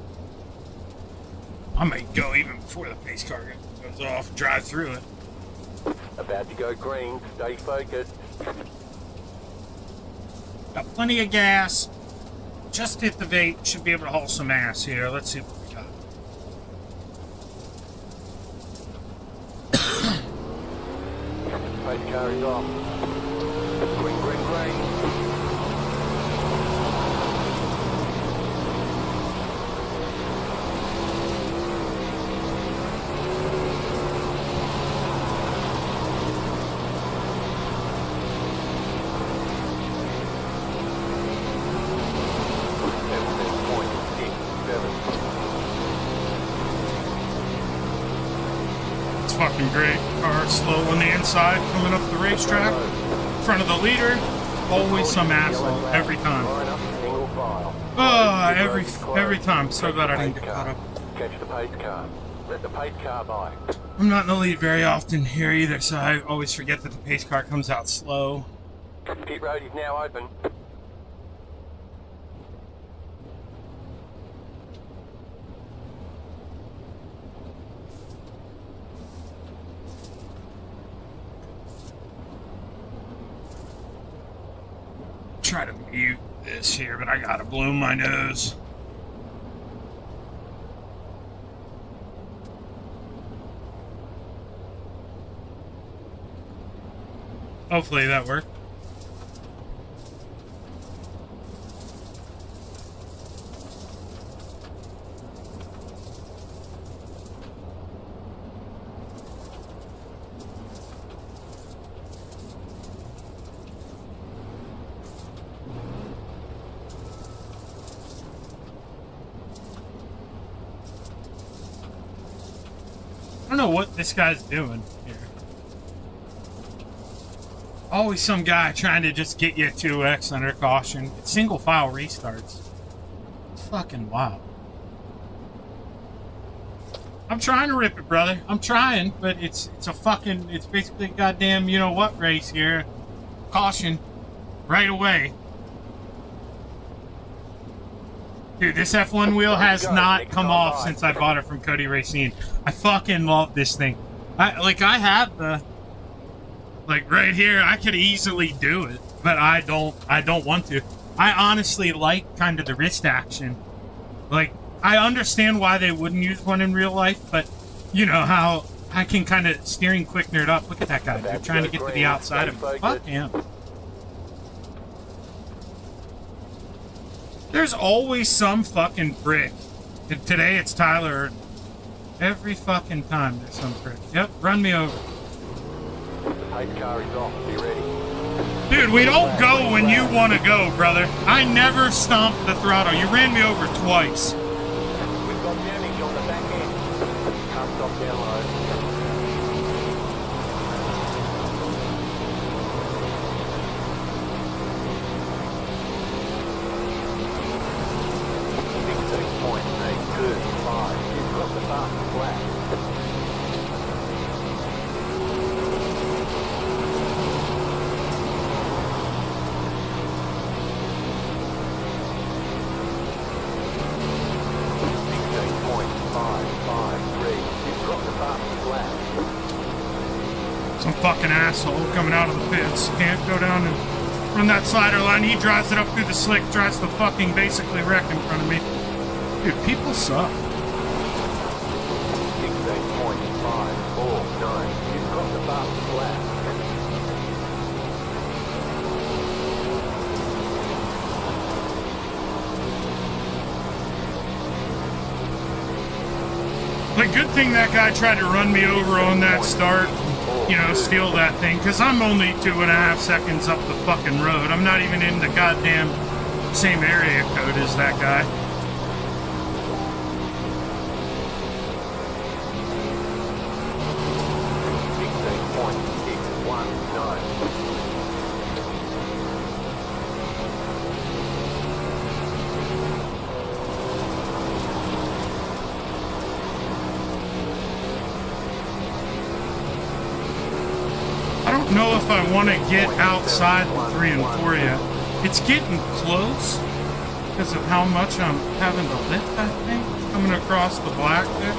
[SPEAKER 1] I might go even before the pace car goes off and drive through it.
[SPEAKER 6] About to go green. Stay focused.
[SPEAKER 1] Got plenty of gas. Just hit the vape. Should be able to haul some ass here. Let's see what we got.
[SPEAKER 6] Pace car is off. Green, green, green.
[SPEAKER 1] Fucking great. Car slow on the inside, coming up the racetrack. In front of the leader. Always some asshole. Every time. Oh, every time. So glad I didn't get caught up.
[SPEAKER 6] Catch the pace car. Let the pace car by.
[SPEAKER 1] I'm not in the lead very often here either, so I always forget that the pace car comes out slow.
[SPEAKER 6] Pit road is now open.
[SPEAKER 1] Try to mute this here, but I gotta blow my nose. Hopefully that worked. I don't know what this guy's doing here. Always some guy trying to just get you 2x under caution. It's single file restarts. It's fucking wild. I'm trying to rip it, brother. I'm trying, but it's basically a goddamn you know what race here. Caution. Right away. Dude, this F1 wheel has not come off since I bought it from Cody Racine. I fucking love this thing. I have the, like right here, I could easily do it, but I don't want to. I honestly like kind of the wrist action. Like, I understand why they wouldn't use one in real life, but you know how I can kind of steering quick nerd up. Look at that guy, dude, trying to get to the outside of me. Fuck him. There's always some fucking prick. Today it's Tyler. Every fucking time there's some prick. Yep, run me over.
[SPEAKER 6] The pace car is off. Be ready.
[SPEAKER 1] Dude, we don't go when you want to go, brother. I never stomped the throttle. You ran me over twice.
[SPEAKER 6] We've got damage on the back end. Can't stop down low.
[SPEAKER 1] Some fucking asshole coming out of the pits. Can't go down and run that slider line. He drives it up through the slick, drives the fucking basically wreck in front of me. Dude, people suck.
[SPEAKER 6] 16.549. You've got the fastest lap.
[SPEAKER 1] Like, good thing that guy tried to run me over on that start. You know, steal that thing, because I'm only 2.5 seconds up the fucking road. I'm not even in the goddamn same area code as that guy. know if I want to get outside the 3 and 4 yet. It's getting close because of how much I'm having to lift, I think, coming across the black there.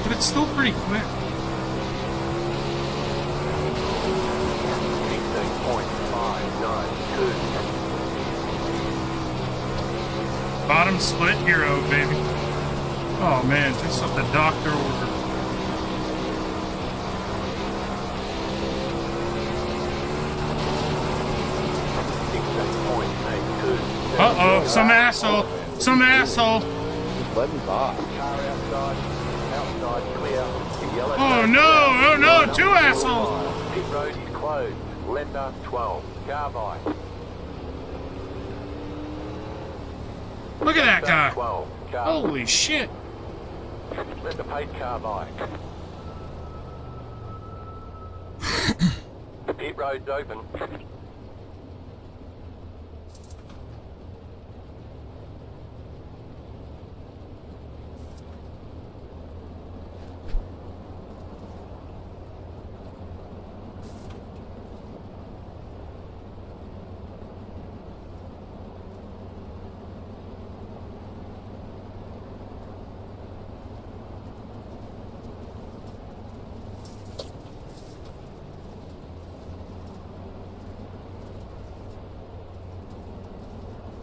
[SPEAKER 1] But it's still pretty quick.
[SPEAKER 6] 16.592.
[SPEAKER 1] Bottom split hero, baby. Oh man, just what the doctor ordered. Uh-oh, some asshole. Some asshole.
[SPEAKER 5] Let me by.
[SPEAKER 1] Oh no, oh no, 2 assholes.
[SPEAKER 6] Pit road is closed. Lender 12. Car by.
[SPEAKER 1] Look at that guy.
[SPEAKER 6] 12. Car.
[SPEAKER 1] Holy shit.
[SPEAKER 6] Lender paid car by. The pit road's open.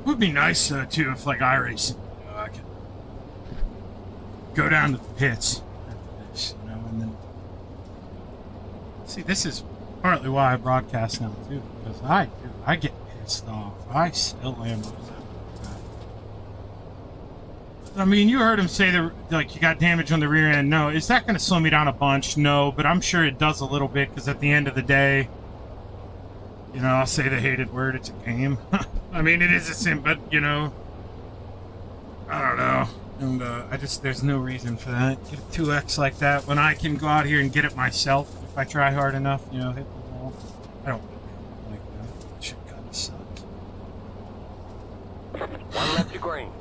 [SPEAKER 1] Would be nice too if like iRacing, I could go down to the pits after this, and then see, this is partly why I broadcast now too, because I get pissed off. I still am upset. I mean, you heard him say that like you got damage on the rear end. No, is that going to slow me down a bunch? No, but I'm sure it does a little bit because at the end of the day, you know, I'll say the hated word. It's a game. I mean, it is a sim, but you know, I don't know. And there's no reason for that. Get a 2X like that when I can go out here and get it myself if I try hard enough. You know, hit the wall. I don't like that. That shit kind of sucks.
[SPEAKER 6] 1 left to green.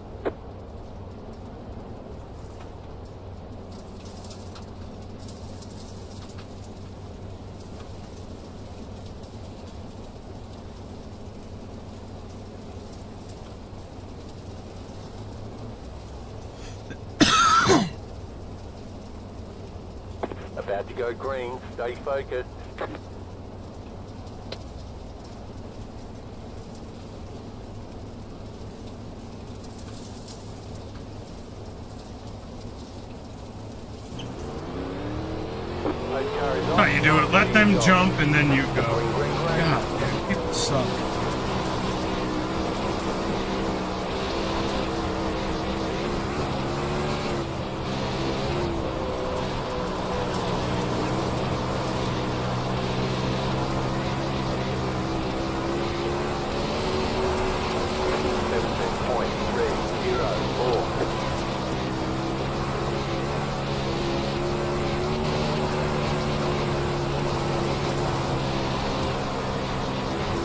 [SPEAKER 6] About to go green, stay focused.
[SPEAKER 1] How you do it? Let them jump and then you go. God, man, people suck.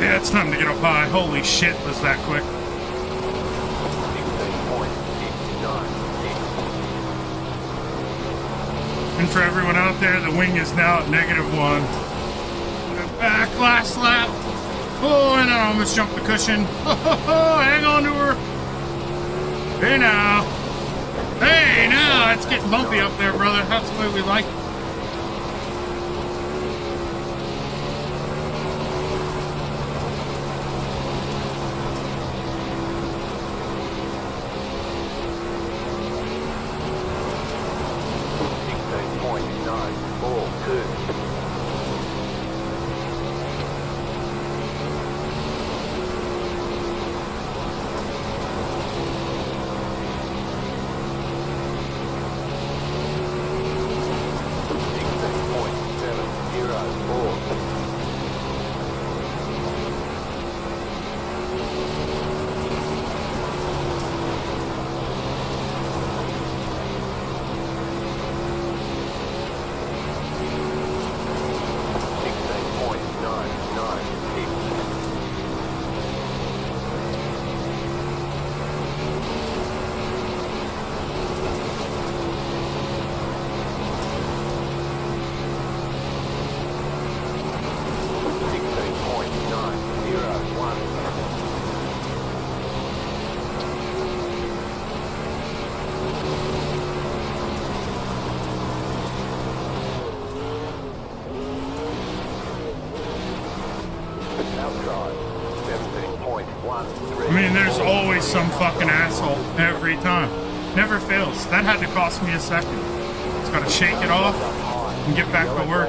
[SPEAKER 1] Yeah, it's time to get up high. Holy shit, was that quick. And for everyone out there, the wing is now at -1. Back, last lap. Oh, and I almost jumped the cushion. Oh, hang on to her. Hey now. Hey now, it's getting bumpy up there, brother. That's the way we like it. I mean, there's always some fucking asshole every time. Never fails. That had to cost me a second. Just gotta shake it off and get back to work.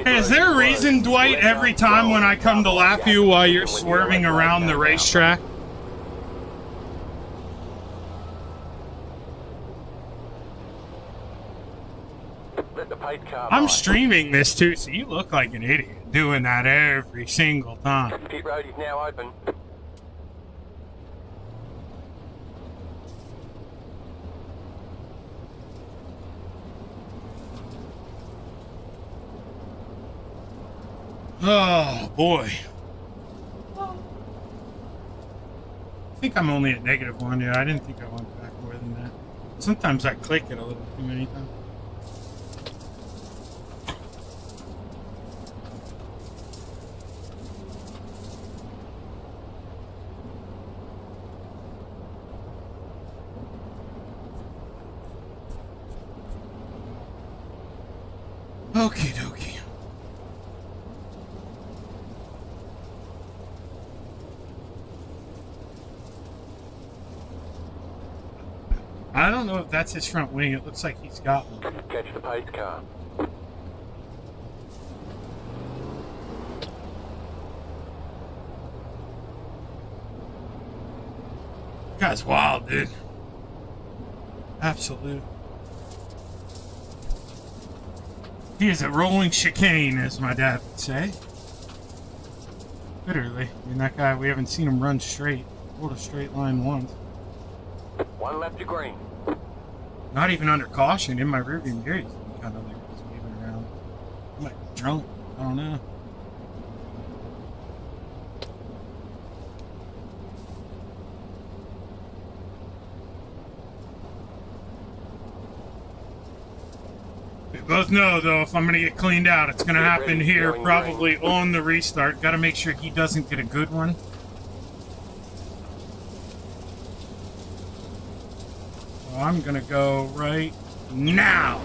[SPEAKER 1] Hey, is there a reason, Dwight, every time when I come to lap you while you're swerving around the racetrack? I'm streaming this too, so you look like an idiot doing that every single time.
[SPEAKER 6] Pit road is now open.
[SPEAKER 1] Oh boy. I think I'm only at -1. Yeah, I didn't think I went back more than that. Sometimes I click it a little too many times. Okie dokie. I don't know if that's his front wing. It looks like he's got one.
[SPEAKER 6] Catch the pace car.
[SPEAKER 1] Guy's wild, dude. Absolute. He is a rolling chicane, as my dad would say. Literally. I mean, that guy, we haven't seen him run straight. Pulled a straight line once.
[SPEAKER 6] One lap to green.
[SPEAKER 1] Not even under caution. In my rearview mirror, he's kind of like just waving around. I'm like drunk. I don't know. We both know, though, if I'm going to get cleaned out, it's going to happen here, probably on the restart. Got to make sure he doesn't get a good one. So I'm going to go right now.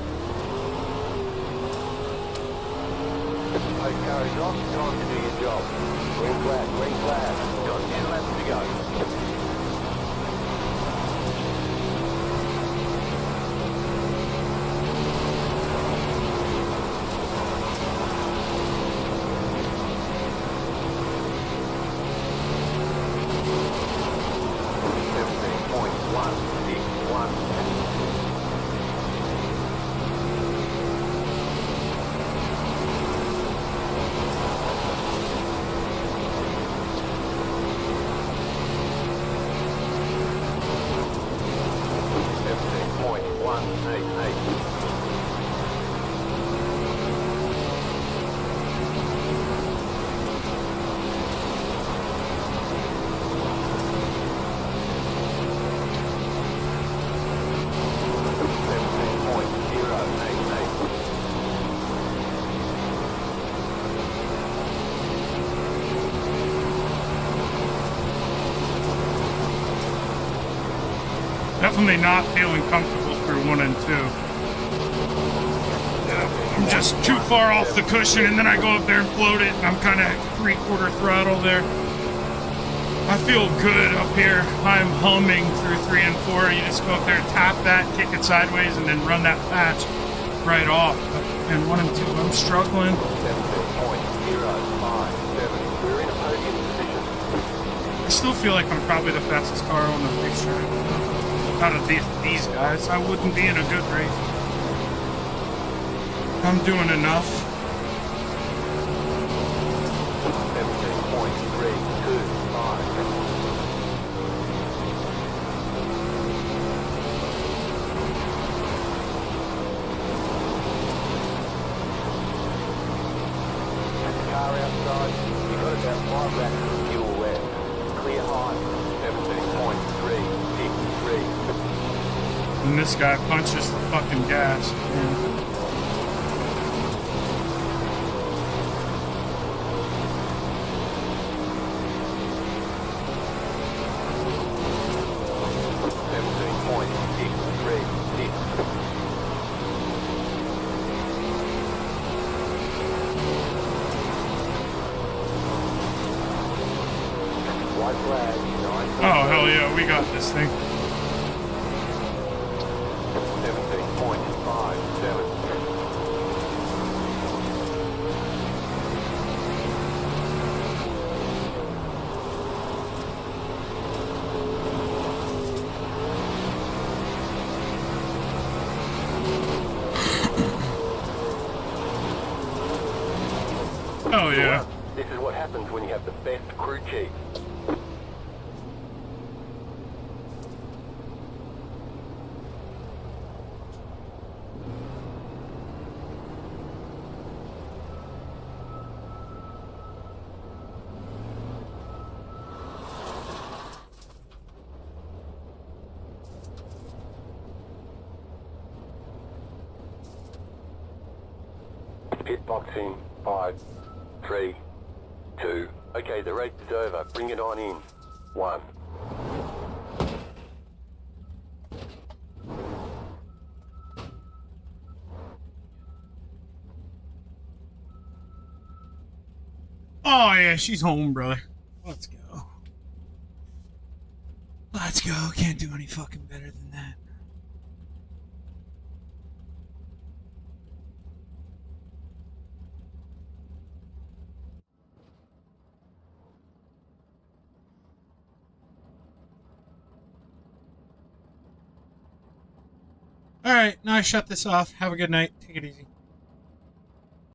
[SPEAKER 6] Pace car is off. Time to do your job. Green flag, green flag. Got 10 laps to go.
[SPEAKER 1] Definitely not feeling comfortable through 1 and 2. I'm just too far off the cushion, and then I go up there and float it, and I'm kind of 3/4 throttle there. I feel good up here. I'm humming through 3 and 4. You just go up there, tap that, kick it sideways, and then run that patch right off. But in 1 and 2, I'm struggling.
[SPEAKER 6] 17.057. We're in a podium position.
[SPEAKER 1] I still feel like I'm probably the fastest car on the racetrack. Out of these guys, I wouldn't be in a good race. I'm doing enough.
[SPEAKER 6] 17.325. Car outside. You got about 5 laps of fuel left. Clear high. 17.363.
[SPEAKER 1] And this guy punches the fucking gas. Yeah. Oh, hell yeah, we got this thing.
[SPEAKER 6] 17.57.
[SPEAKER 1] Oh yeah.
[SPEAKER 6] This is what happens when you have the best crew chief. Pit boxing, 5, 3, 2. Okay, the race is over. Bring it on in. 1.
[SPEAKER 1] Oh yeah, she's home, brother. Let's go. Let's go. Can't do any fucking better than that. All right, now I shut this off. Have a good night. Take it easy.